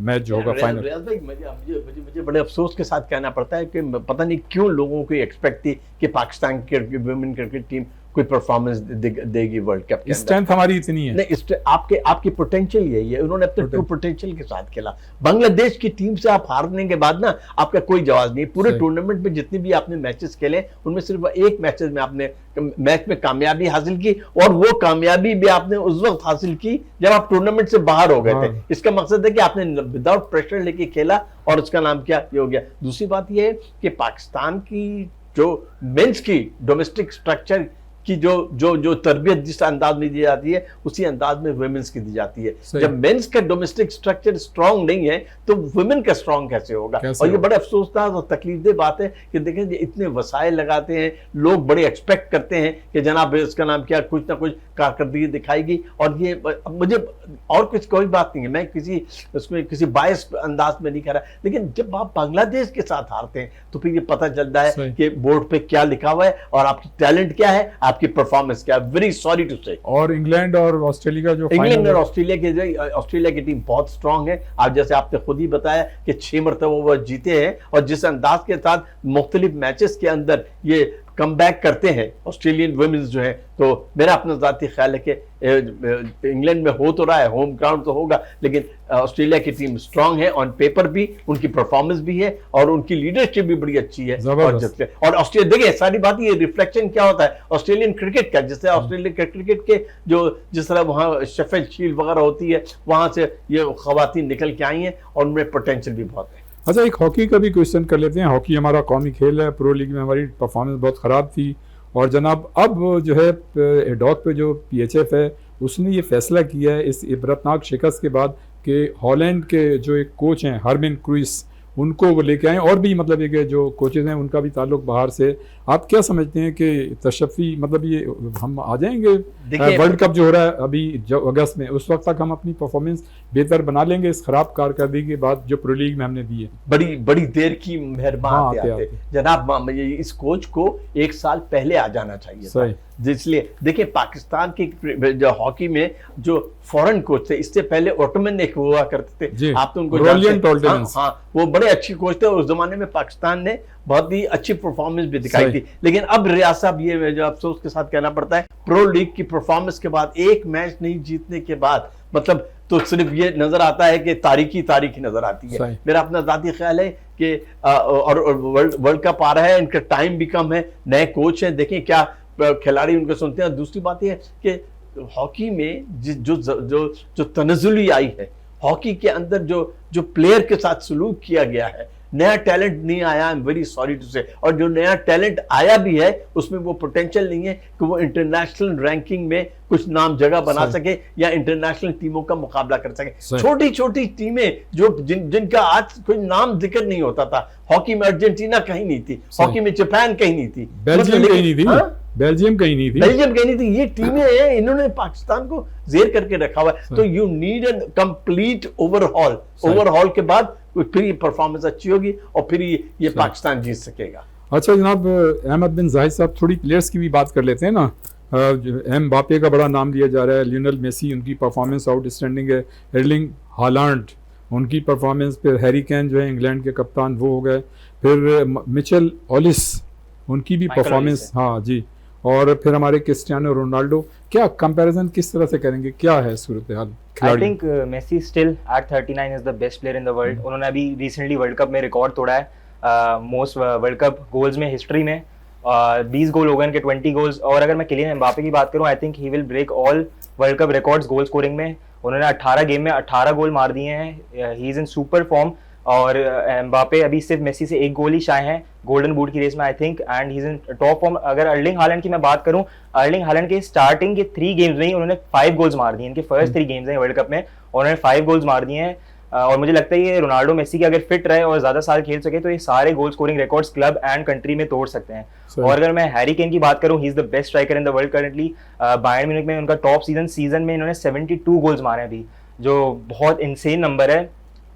मैच जो होगा फाइनल? रियाज भाई, मुझे बड़े अफसोस के साथ कहना पड़ता है कि पता नहीं क्यों लोगों को एक्सपेक्ट थी कि पाकिस्तान की वुमेन क्रिकेट टीम कोई परफॉर्मेंस देगी वर्ल्ड कप के अंदर। स्ट्रेंथ हमारी इतनी है नहीं, आपकी पोटेंशियल यही है। उन्होंने अपने ट्रू पोटेंशियल के साथ खेला। बांग्लादेश की टीम से आप हारने के बाद ना आपका कोई जवाब नहीं। पूरे टूर्नामेंट में जितने भी आपने मैचेस खेले उनमें सिर्फ एक मैच में कामयाबी हासिल की, और वो कामयाबी भी आपने उस वक्त हासिल की जब आप टूर्नामेंट से बाहर हो गए थे। इसका मकसद है कि आपने विदाउट प्रेशर लेके खेला, और उसका नाम क्या ये हो गया। दूसरी बात ये है कि पाकिस्तान की जो मेंस की डोमेस्टिक स्ट्रक्चर की जो तरबियत जिस अंदाज में दी जाती है उसी अंदाज में वुमेन्स की दी जाती है। जब मेंस का डोमेस्टिक स्ट्रक्चर स्ट्रांग नहीं है तो वुमेन का स्ट्रांग कैसे होगा? और ये बड़ा अफसोसनाक और तकलीफदेह बात है कि देखें इतने वसाइल लगाते हैं लोग, बड़े एक्सपेक्ट करते हैं कि जनाब इसका नाम क्या कुछ ना कुछ कारकर्दगी दिखाएगी। और ये मुझे और कुछ कोई बात नहीं है, मैं किसी बायस अंदाज में नहीं कह रहा, लेकिन जब आप बांग्लादेश के साथ हारते हैं तो फिर ये पता चलता है कि बोर्ड पे क्या लिखा हुआ है और आपकी टैलेंट क्या है, आपकी परफॉर्मेंस क्या। Very sorry to say. और इंग्लैंड और ऑस्ट्रेलिया का जो इंग्लैंड और ऑस्ट्रेलिया की टीम बहुत स्ट्रांग है। आप जैसे आपने खुद ही बताया कि 6 मरतबा वो जीते हैं, और जिस अंदाज के साथ मुख्तलिफ मैचेस के अंदर ये कम बैक करते हैं ऑस्ट्रेलियन वुमेन्स जो है, तो मेरा अपना ज़ाती ख्याल है कि इंग्लैंड में हो तो रहा है, होम ग्राउंड तो होगा, लेकिन ऑस्ट्रेलिया की टीम स्ट्रांग है ऑन पेपर भी, उनकी परफॉर्मेंस भी है और उनकी लीडरशिप भी बड़ी अच्छी है। और ऑस्ट्रेलिया देखिए सारी बात ये रिफ्लेक्शन क्या होता है ऑस्ट्रेलियन क्रिकेट का, जिससे ऑस्ट्रेलिया क्रिकेट के जिस तरह वहाँ शेफील्ड शील्ड वगैरह होती है वहाँ से ये खवातीन निकल के आई हैं और उनमें पोटेंशियल भी बहुत है। अच्छा, एक हॉकी का भी क्वेश्चन कर लेते हैं। हॉकी हमारा कौमी खेल है, प्रो लीग में हमारी परफॉर्मेंस बहुत ख़राब थी, और जनाब अब जो है एडॉक पे जो PHF है उसने ये फैसला किया है इस इबरतनाक शिकस्त के बाद कि हॉलैंड के जो एक कोच हैं हरमिन क्रूइस उनको वो लेके आए, और भी मतलब ये जो कोचेज़ हैं उनका भी ताल्लुक बाहर से। आप क्या समझते हैं कि तशफ़ी मतलब ये हम आ जाएंगे वर्ल्ड कप जो हो रहा है अभी जो अगस्त में, उस वक्त तक हम अपनी परफॉर्मेंस बेहतर बना लेंगे इस खराब कारकर्दगी के बाद जो प्रो लीग में हमने दी है? बड़ी देर की मेहरबान आते जनाब, इस कोच को 1 साल पहले आ जाना चाहिए। इसलिए देखिए पाकिस्तान की जो हॉकी में जो फॉरेन कोच थे, इससे पहले ओटोमन एक हुआ करते थे, आप तो उनको हाँ, वो बड़े अच्छे कोच थे। उस जमाने में पाकिस्तान ने बहुत ही अच्छी परफॉर्मेंस भी दिखाई थी। लेकिन अब रियाज साहब ये जो अफसोस के साथ कहना पड़ता है, प्रो लीग की परफॉर्मेंस के बाद एक मैच नहीं जीतने के बाद मतलब तो सिर्फ ये नजर आता है कि तारीखी नजर आती है। मेरा अपना जाती ख्याल है कि और वर्ल्ड कप आ रहा है, इनका टाइम भी कम है, नए कोच हैं, देखें क्या खिलाड़ी उनको सुनते हैं। दूसरी बात यह है कि हॉकी में जो तनज़ुली आई है, हॉकी के अंदर जो प्लेयर के साथ सलूक किया गया है, नया टैलेंट नहीं आया, I am very sorry to say. और जो नया टैलेंट आया भी है उसमें वो पोटेंशियल नहीं है कि वो इंटरनेशनल रैंकिंग में कुछ नाम जगह बना सके या इंटरनेशनल टीमों का मुकाबला कर सके। छोटी छोटी टीमें जिनका आज कोई नाम जिक्र नहीं होता था। हॉकी में अर्जेंटीना कहीं नहीं थी, हॉकी में जापान कहीं नहीं थी, बेल्जियम कहीं नहीं थी, बेल्जियम कहीं नहीं थी। ये टीमें हैं, इन्होंने पाकिस्तान को जेर करके रखा हुआ है। तो you need an complete overhaul के बाद फिर ये परफॉर्मेंस अच्छी होगी और फिर ये पाकिस्तान जीत सकेगा। अच्छा जनाब अहमद बिन जाहिद साहब, थोड़ी प्लेयर्स की भी बात कर लेते हैं ना। एमबापे का बड़ा नाम लिया जा रहा है, लियोनेल मेसी उनकी परफॉर्मेंस आउटस्टैंडिंग है, एर्लिंग हालैंड उनकी परफॉर्मेंस, फिर हैरी केन जो है इंग्लैंड के कप्तान वो हो गए, फिर मिचेल ओलिस उनकी भी परफॉर्मेंस, हाँ जी, और फिर हमारे क्रिस्टियानो रोनाल्डो। क्या कंपैरिजन किस तरह से करेंगे, क्या है सूरत हाल? I think Messi still at 39 is the best player in the world. उन्होंने अभी रिसेंटली वर्ल्ड कप में रिकॉर्ड तोड़ा है मोस्ट वर्ल्ड कप गोल्स में हिस्ट्री में। 20 गोल हो गए इनके, 20 गोल्स। और अगर मैं किलियन एम्बापे की बात करूं, I think he will break all World Cup records goal scoring में। उन्होंने 18 गेम में 18 गोल मार दिए हैं, he is in super form. और एम्बापे अभी सिर्फ मेसी से 1 गोल ही शाये हैं गोल्डन बूट की रेस में I think, and he is in top form. अगर अर्लिंग हालैंड की मैं बात करूं, अर्लिंग हालैंड के स्टार्टिंग के 3 गेम्स में ही उन्होंने 5 गोल्स मार दिए। इनके फर्स्ट 3 गेम्स हैं वर्ल्ड कप में, उन्होंने 5 गोल्स मार दिए हैं। और मुझे लगता है ये रोनाल्डो मेसी के अगर फिट रहे और ज्यादा साल खेल सके तो ये सारे goal scoring records club and country में तोड़ सकते हैं। और अगर मैं हैरी केन की बात करूं, he is the best striker in the world currently. Bayern Munich में उनका टॉप सीजन में इन्होंने 72 गोल्स मारे अभी। जो बहुत इंसेन नंबर है,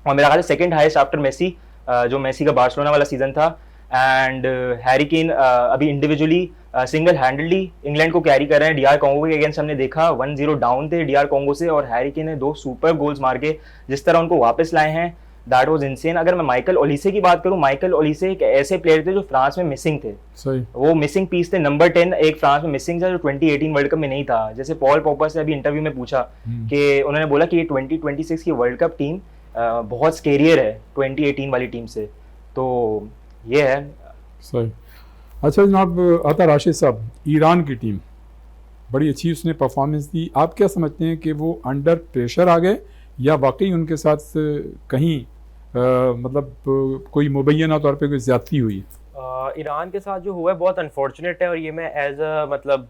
और मेरा ख्याल है सेकंड हाईएस्ट आफ्टर मेसी, जो मेसी का बार्सिलोना वाला सीजन था। एंड हैरी केन अभी इंडिविजुअली सिंगल हैंडली इंग्लैंड को कैरी कर रहे हैं। डीआर कॉन्गो के अगेंस्ट हमने देखा 1-0 डाउन थे डीआर कॉन्गो से, और हैरी केन ने 2 सुपर गोल्स मार के जिस तरह उनको वापस लाए हैं, दैट वाज इनसेन। अगर मैं माइकल ओलिसे की बात करूं, माइकल ओलिसे एक ऐसे प्लेयर थे जो फ्रांस में मिसिंग थे। सही। वो मिसिंग पीस थे, नंबर 10 एक फ्रांस में मिसिंग था जो 2018 वर्ल्ड कप में नहीं था। जैसे पॉल पॉपर से अभी इंटरव्यू में पूछा कि उन्होंने बोला कि ये 2026 की वर्ल्ड कप टीम बहुत स्केरियर है 2018 वाली टीम से, तो ये है। सही। अच्छा जनाब अता राशिद साहब, ईरान की टीम बड़ी अच्छी उसने परफॉर्मेंस दी, आप क्या समझते हैं कि वो अंडर प्रेशर आ गए या वाकई उनके साथ कहीं मतलब कोई मुबैना तौर पे कोई ज्यादती हुई? ईरान के साथ जो हुआ है बहुत अनफॉर्चुनेट है, और ये मैं एज अ मतलब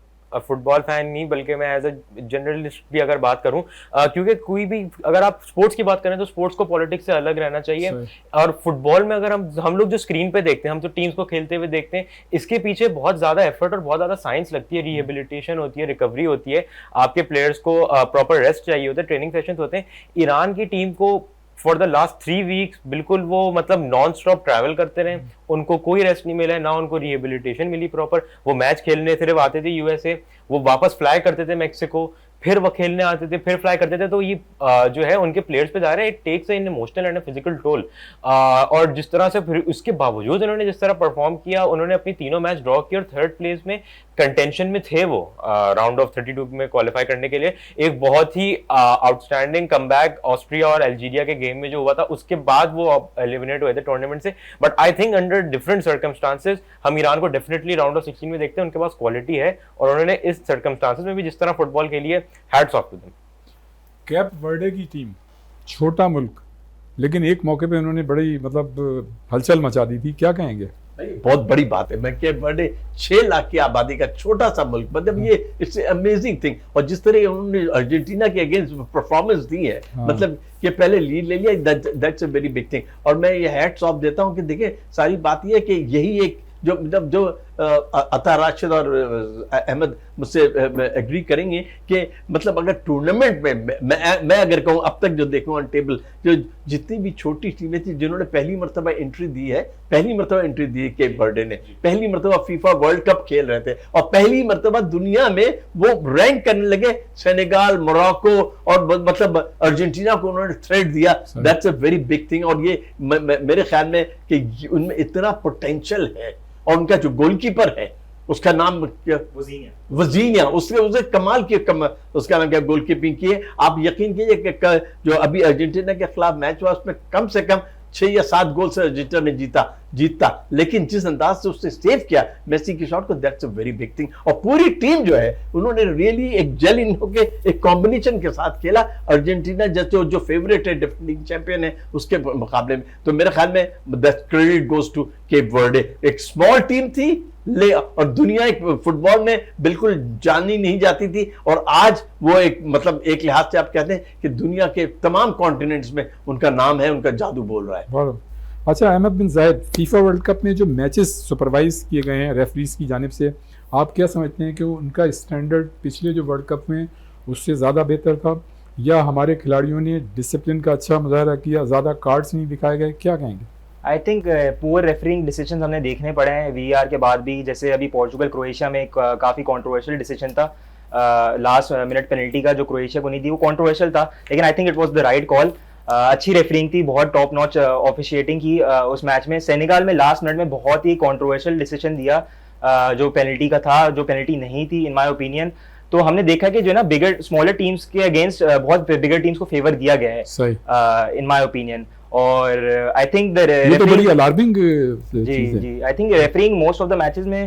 फुटबॉल फैन नहीं बल्कि मैं एज अ जर्नलिस्ट भी अगर बात करूं, क्योंकि कोई भी अगर आप स्पोर्ट्स की बात करें तो स्पोर्ट्स को पॉलिटिक्स से अलग रहना चाहिए। और फुटबॉल में अगर हम लोग जो स्क्रीन पे देखते हैं, हम तो टीम्स को खेलते हुए देखते हैं, इसके पीछे बहुत ज्यादा एफर्ट और बहुत ज्यादा साइंस लगती है, रिहेबिलिटेशन होती है, रिकवरी होती है, आपके प्लेयर्स को प्रॉपर रेस्ट चाहिए होता है, ट्रेनिंग सेशंस होते हैं। ईरान की टीम को फॉर द लास्ट 3 वीक्स बिल्कुल वो मतलब नॉन स्टॉप ट्रैवल करते रहे, उनको कोई रेस्ट नहीं मिला, ना उनको रिहेबिलिटेशन मिली प्रॉपर। वो मैच खेलने सिर्फ आते थे यूएसए, वो वापस फ्लाई करते थे मैक्सिको, फिर वो खेलने आते थे, फिर फ्लाई करते थे। तो ये जो है उनके प्लेयर्स पे जा रहा है, it takes an emotional and physical toll. और जिस तरह से फिर उसके बावजूद उन्होंने जिस तरह परफॉर्म किया, उन्होंने अपनी तीनों मैच ड्रॉ किए और 3rd प्लेस में कंटेंशन में थे वो राउंड ऑफ 32 में क्वालिफाई करने के लिए। एक बहुत ही आउटस्टैंडिंग कमबैक ऑस्ट्रिया और अल्जीरिया के गेम में जो हुआ था, उसके बाद वो एलिमिनेट हुए थे टूर्नामेंट से। But I think under different circumstances हम ईरान को डेफिनेटली राउंड ऑफ 16 में देखते हैं, उनके पास क्वालिटी है, और उन्होंने इस सर्कमस्टांसेस में भी जिस तरह फुटबॉल खेली है, hats off to them. Cape Verde की टीम, छोटा मुल्क, लेकिन एक मौके पे उन्होंने बड़ी मतलब हलचल मचा दी थी, क्या कहेंगे? बहुत बड़ी बात है। मैं कैप वर्डे 6 लाख की आबादी का छोटा सा मुल्क, मतलब ये इट्स अमेजिंग थिंग। और जिस तरह उन्होंने अर्जेंटीना के अगेंस्ट परफॉर्मेंस दी है, मतलब ये पहले लीड ले लिया, that's a very big thing. और मैं ये हैट्स ऑफ देता हूँ कि देखिए सारी बात ये है कि यही एक जो मतलब जो अता राशिद और अहमद मुझसे एग्री करेंगे कि मतलब अगर टूर्नामेंट में मैं अगर कहूँ अब तक जो देखूँ ऑन टेबल, जो जितनी भी छोटी टीमें थी जिन्होंने पहली मरतबा एंट्री दी है केप वर्डे ने, पहली मरतबा फीफा वर्ल्ड कप खेल रहे थे, और पहली मरतबा दुनिया में वो रैंक करने लगे। सेनेगाल, मोरक्को और मतलब अर्जेंटीना को उन्होंने थ्रेट दिया, that's a very big thing. और ये मेरे ख्याल में कि उनमें इतना पोटेंशियल है, और उनका जो गोलकीपर है उसका नाम वजीनिया, उसने कमाल की उसका नाम क्या गोलकीपिंग की है। आप यकीन कीजिए कि जो अभी अर्जेंटीना के खिलाफ मैच हुआ उसमें कम से कम 6 या 7 गोल से अर्जेंटीना ने जीता, लेकिन जिस अंदाज से उसने सेव किया मेसी की शॉट को, that's a very big thing. और पूरी टीम जो है उन्होंने रियली एक जेल इन होके एक कॉम्बिनेशन के साथ खेला, अर्जेंटीना जो फेवरेट है, डिफेंडिंग चैंपियन है, उसके मुकाबले में। तो मेरे ख्याल में that credit goes to Cape Verde. एक स्मॉल टीम थी और दुनिया एक फुटबॉल में बिल्कुल जानी नहीं जाती थी, और आज वो एक मतलब एक लिहाज से आप कहते हैं कि दुनिया के तमाम कॉन्टिनेंट्स में उनका नाम है, उनका जादू बोल रहा है। अच्छा अहमद बिन जायद, फीफा वर्ल्ड कप में जो मैचेस सुपरवाइज किए गए हैं रेफरीज की जानिब से, आप क्या समझते हैं कि उनका स्टैंडर्ड पिछले जो वर्ल्ड कप में उससे ज़्यादा बेहतर था, या हमारे खिलाड़ियों ने डिसिप्लिन का अच्छा मुजाहरा किया, ज़्यादा कार्ड्स नहीं दिखाए गए, क्या कहेंगे? I think poor referring decision हमने देखने पड़े हैं वीआर के बाद भी। जैसे अभी पोर्चुगल क्रोएशिया में काफ़ी कंट्रोवर्शियल डिसीजन था, लास्ट मिनट पेनल्टी का जो क्रोएशिया को नहीं दी, वो कंट्रोवर्शियल था, लेकिन I think it was the right call. अच्छी रेफरिंग थी, बहुत टॉप नॉच ऑफिशिएटिंग की उस मैच में। सेनेगाल में लास्ट मिनट में बहुत ही कंट्रोवर्शियल डिसीजन दिया जो पेनल्टी का था, जो पेनल्टी नहीं थी इन माय ओपिनियन। तो हमने देखा कि जो है ना बिगर स्मॉलर टीम्स के अगेंस्ट बहुत बिगर टीम्स को फेवर दिया गया है इन माय ओपिनियन। और आई थिंक ये तो बड़ी अलार्मिंग जी I think refereeing most of the matches में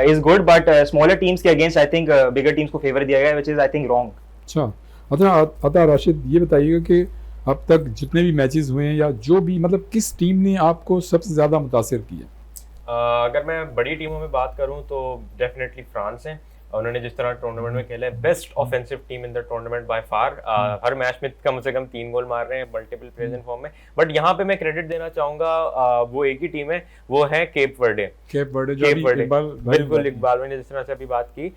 is good, but smaller teams के against I think bigger teams को फेवर दिया गया है, which is I think wrong. अच्छा अता राशिद, ये बताइएगा कि अब तक जितने भी मैचेस हुए हैं या जो भी मतलब किस टीम ने आपको सबसे ज़्यादा मुतासिर किया? अगर मैं बड़ी टीमों में बात करूं तो डेफिनेटली फ्रांस है। उन्होंने जिस तरह टूर्नामेंट में खेला है, best offensive team in the tournament by far. Her match में कम से कम 3 गोल मार रहे हैं, मल्टीपल प्लेयर्स इन फॉर्म में। बट यहाँ पे मैं क्रेडिट देना चाहूंगा, वो एक ही टीम है, वो है केप वर्डे। बिल्कुल, इकबाल भाई ने जिस तरह से अभी बात की,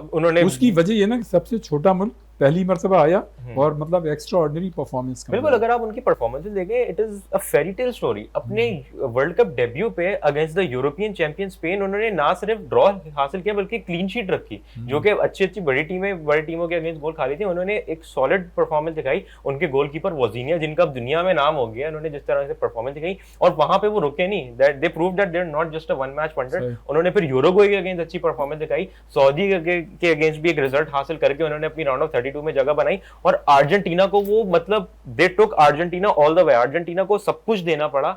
उन्होंने उसकी वजह ये ना कि सबसे छोटा मुल्क, पहली मरतबा आया और मतलब एक्स्ट्रा ऑर्डिनरी परफॉर्मेंस। बिल्कुल, अगर आप उनकी परफॉर्मेंस देखें, it is a fairy tale story. अपने वर्ल्ड कप डेब्यू पे against the European champion Spain उन्होंने ना सिर्फ ड्रॉ हासिल किया बल्कि क्लीन शीट रखी, जो कि अच्छी बड़ी टीमों के अगेंस्ट गोल खा रही थी। उन्होंने एक सॉलिड परफॉर्मेंस दिखाई। उनके गोलकीपर वोजीनिया, जिनका दुनिया में नाम हो गया, उन्होंने जिस तरह से परफॉर्मेंस दिखाई और वहां पे वो रुके नहीं, that they prove that they are not just a one match wonder. उन्होंने फिर यूरुग्वे के अगेंस्ट अच्छी परफॉर्मेंस दिखाई, सऊदी के अगेंस्ट भी एक रिजल्ट हासिल करके उन्होंने अपनी राउंड ऑफ 32 में जगह बनाई और अर्जेंटीना को वो मतलब they took Argentina all the way. Argentina को सब कुछ देना पड़ा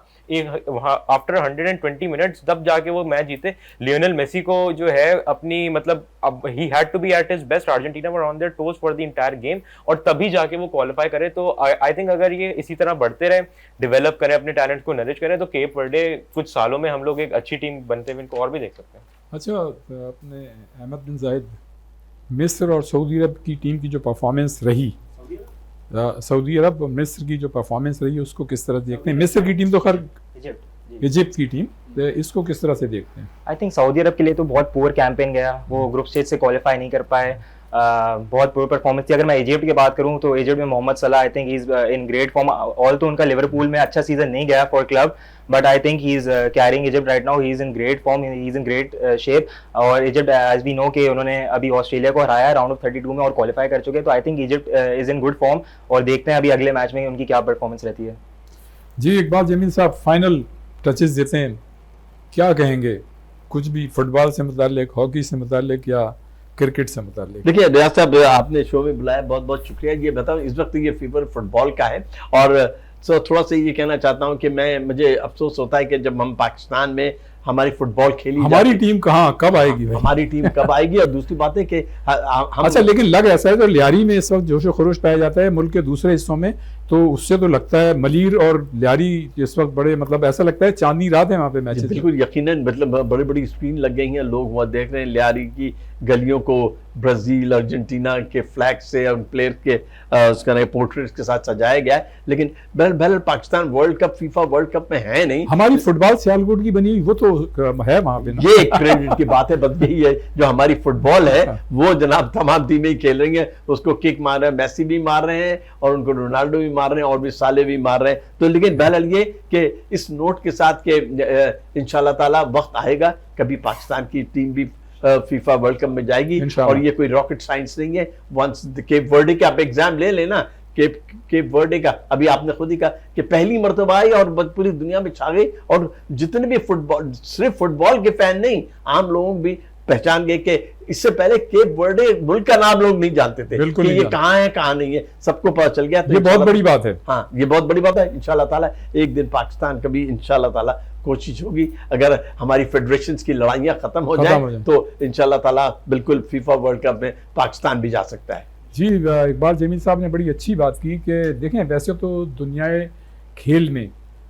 आफ्टर 120 मिनट्स, तब जाके वो मैच जीते। लियोनेल मेसी को जो है अपनी मतलब अब he had to be at his best. Argentina were on their toes for the entire game और तभी जाके वो क्वालिफाई करे। तो आई थिंक अगर ये इसी तरह बढ़ते रहे, डेवलप करें, अपने टैलेंट को नरिश करें, तो केप वर्डे कुछ सालों में हम लोग एक अच्छी टीम बनते हुए इनको और भी देख सकते हैं। अच्छा, अपने अहमद बिन जायद, मिस्र और सऊदी अरब की टीम की जो परफॉर्मेंस रही, सऊदी अरब और मिस्र की जो परफॉर्मेंस रही उसको किस तरह देखते हैं? मिस्र की टीम तो खैर इजिप्ट की टीम, इसको किस तरह से देखते हैं? आई थिंक सऊदी अरब के लिए तो बहुत पुअर कैंपेन गया, वो ग्रुप स्टेज से क्वालिफाई नहीं कर पाए, बहुत पुअर परफॉर्मेंस थी। अगर मैं इजिप्ट की बात करूं तो इजिप्ट में मोहम्मद सलाह आई think he is in great form. All तो उनका लिवरपूल में अच्छा सीजन नहीं गया for club, but I think he is carrying Egypt right now. He is in great form, he is in great shape. और Egypt as we know कि उन्होंने अभी ऑस्ट्रेलिया को हराया राउंड ऑफ 32 में और क्वालिफाई कर चुके हैं। तो I think Egypt is in good form और देखते हैं अभी अगले मैच में उनकी क्या परफॉर्मेंस रहती है। जी इकबाल जमील साहब, फाइनल टचेस देते हैं, क्या कहेंगे? कुछ भी फुटबॉल से मुताल्लिक, हॉकी से मुताल्लिक या क्रिकेट से मुताल्लिक? देखिए रियाज साहब, आपने शो में बुलाया, बहुत बहुत शुक्रिया। ये बताओ, इस वक्त ये फीवर फुटबॉल का है और थोड़ा सा ये कहना चाहता हूँ कि मुझे अफसोस होता है कि जब हम पाकिस्तान में हमारी फुटबॉल खेली, हमारी टीम कहाँ कब आएगी भाई? हमारी टीम कब आएगी? और दूसरी बात है कि हम अच्छा, लेकिन लग ऐसा है तो लियारी में इस वक्त जोशो खरोश पाया जाता है मुल्क के दूसरे हिस्सों में, तो उससे तो लगता है मलीर और लियारी इस वक्त बड़े मतलब ऐसा लगता है चांदनी रात है वहाँ पे मैचेस। बिल्कुल यकीनन, मतलब बड़ी बड़ी स्क्रीन लग गई हैं, लोग वहाँ देख रहे हैं लियारी की गलियों को ब्राजील अर्जेंटीना के फ्लैग से और प्लेयर के उसका पोर्ट्रेट्स के साथ सजाया गया है। लेकिन बहरहाल Pakistan world cup, FIFA world cup में है नहीं। हमारी फुटबॉल सियालकोट की बनी वो तो है वहाँ पे ना। ये एक क्रेडिट की बात है, बस यही है जो हमारी फुटबॉल है वो जनाब तमाम टीमें खेल रही हैं। उसको किक मार रहे हैं, मेसी भी मार रहे हैं और उनको रोनाल्डो भी मार रहे हैं और भी साले भी मार रहे हैं। तो लेकिन बहरहाल ये कि इस नोट के साथ के इंशाल्लाह ताला वक्त आएगा कभी पाकिस्तान की टीम भी फीफा वर्ल्ड कप में जाएगी और ये कोई रॉकेट साइंस नहीं है। वंस केप वर्डे का आप एग्जाम ले लेना, केप वर्डे का अभी आपने खुद ही कहा कि पहली मर्तबा आई और पूरी दुनिया में छा गई और जितने भी फुटबॉल, सिर्फ फुटबॉल के फैन नहीं, आम लोग भी पहचान गए कि इससे पहले केप वर्डे मुल्क का नाम लोग नहीं जानते थे कि ये कहाँ है कहाँ नहीं है, सबको पता चल गया। तो ये बहुत बड़ी बात है। हाँ, ये बहुत बड़ी बात है। इंशाल्लाह ताला एक दिन पाकिस्तान कभी इंशाल्लाह ताला कोशिश होगी, अगर हमारी फेडरेशंस की लड़ाइयाँ खत्म हो जाए तो इंशाल्लाह ताला बिल्कुल फीफा वर्ल्ड कप में पाकिस्तान भी जा सकता है। जी इकबाल जमील साहब ने बड़ी अच्छी बात की कि देखें वैसे तो दुनियाए खेल में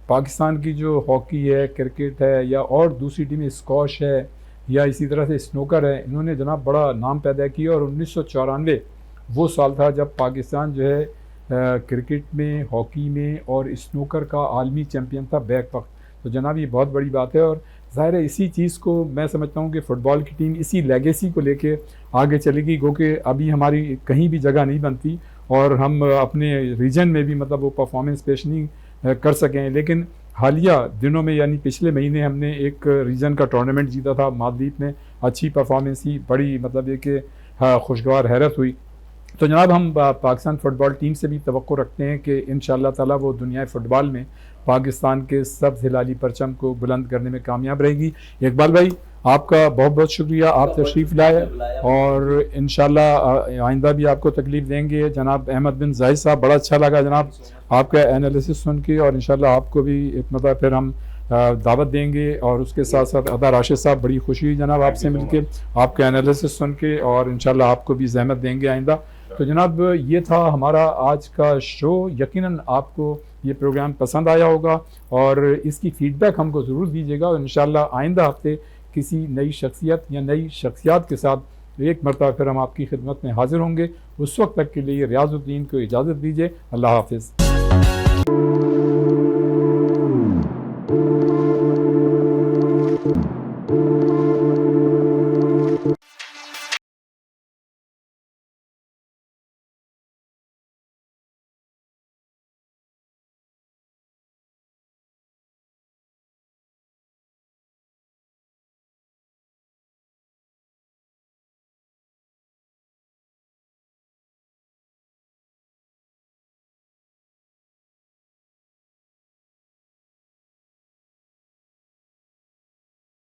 पाकिस्तान की जो हॉकी है, क्रिकेट है या और दूसरी टीमें स्कॉश है या इसी तरह से स्नूकर है, इन्होंने जनाब बड़ा नाम पैदा किया और 1994 वो साल था जब पाकिस्तान जो है क्रिकेट में, हॉकी में और स्नूकर का आलमी चैम्पियन था बैक वक्त। तो जनाब ये बहुत बड़ी बात है और ज़ाहिर है इसी चीज़ को मैं समझता हूँ कि फ़ुटबॉल की टीम इसी लेगेसी को लेके आगे चलेगी, क्योंकि अभी हमारी कहीं भी जगह नहीं बनती और हम अपने रीजन में भी मतलब वो परफॉर्मेंस पेश नहीं कर सकें। लेकिन हालिया दिनों में यानी पिछले महीने हमने एक रीजन का टूर्नामेंट जीता था मालदीव में, अच्छी परफॉर्मेंस ही बड़ी मतलब ये कि खुशगवार हैरत हुई। तो जनाब हम पाकिस्तान फ़ुटबॉल टीम से भी तवक्को रखते हैं कि इंशाअल्लाह ताला वो दुनिया फ़ुटबॉल में पाकिस्तान के सब हिलाली परचम को बुलंद करने में कामयाब रहेगी। इकबाल भाई आपका बहुत बहुत शुक्रिया, आप तशरीफ़ लाए और इंशाअल्लाह आइंदा भी आपको तकलीफ़ देंगे। जनाब अहमद बिन जायद साहब, बड़ा अच्छा लगा जनाब आपका एनालिसिस सुन के और इंशाअल्लाह आपको भी एक मतलब फिर हम दावत देंगे। और उसके साथ साथ अदा राशिद साहब, बड़ी खुशी हुई जनाब आपसे मिलके, आपका एनालिसिस सुन के और इंशाअल्लाह आपको भी ज़हमत देंगे आइंदा। तो जनाब ये था हमारा आज का शो। यकीनन आपको ये प्रोग्राम पसंद आया होगा और इसकी फ़ीडबैक हमको ज़रूर दीजिएगा और इंशाअल्लाह आइंदा हफ्ते किसी नई शख्सियत या नई शख्सियात के साथ एक मरतबा फिर हम आपकी खिदमत में हाजिर होंगे। उस वक्त तक के लिए रियाजुद्दीन को इजाज़त दीजिए। अल्लाह हाफ़िज़।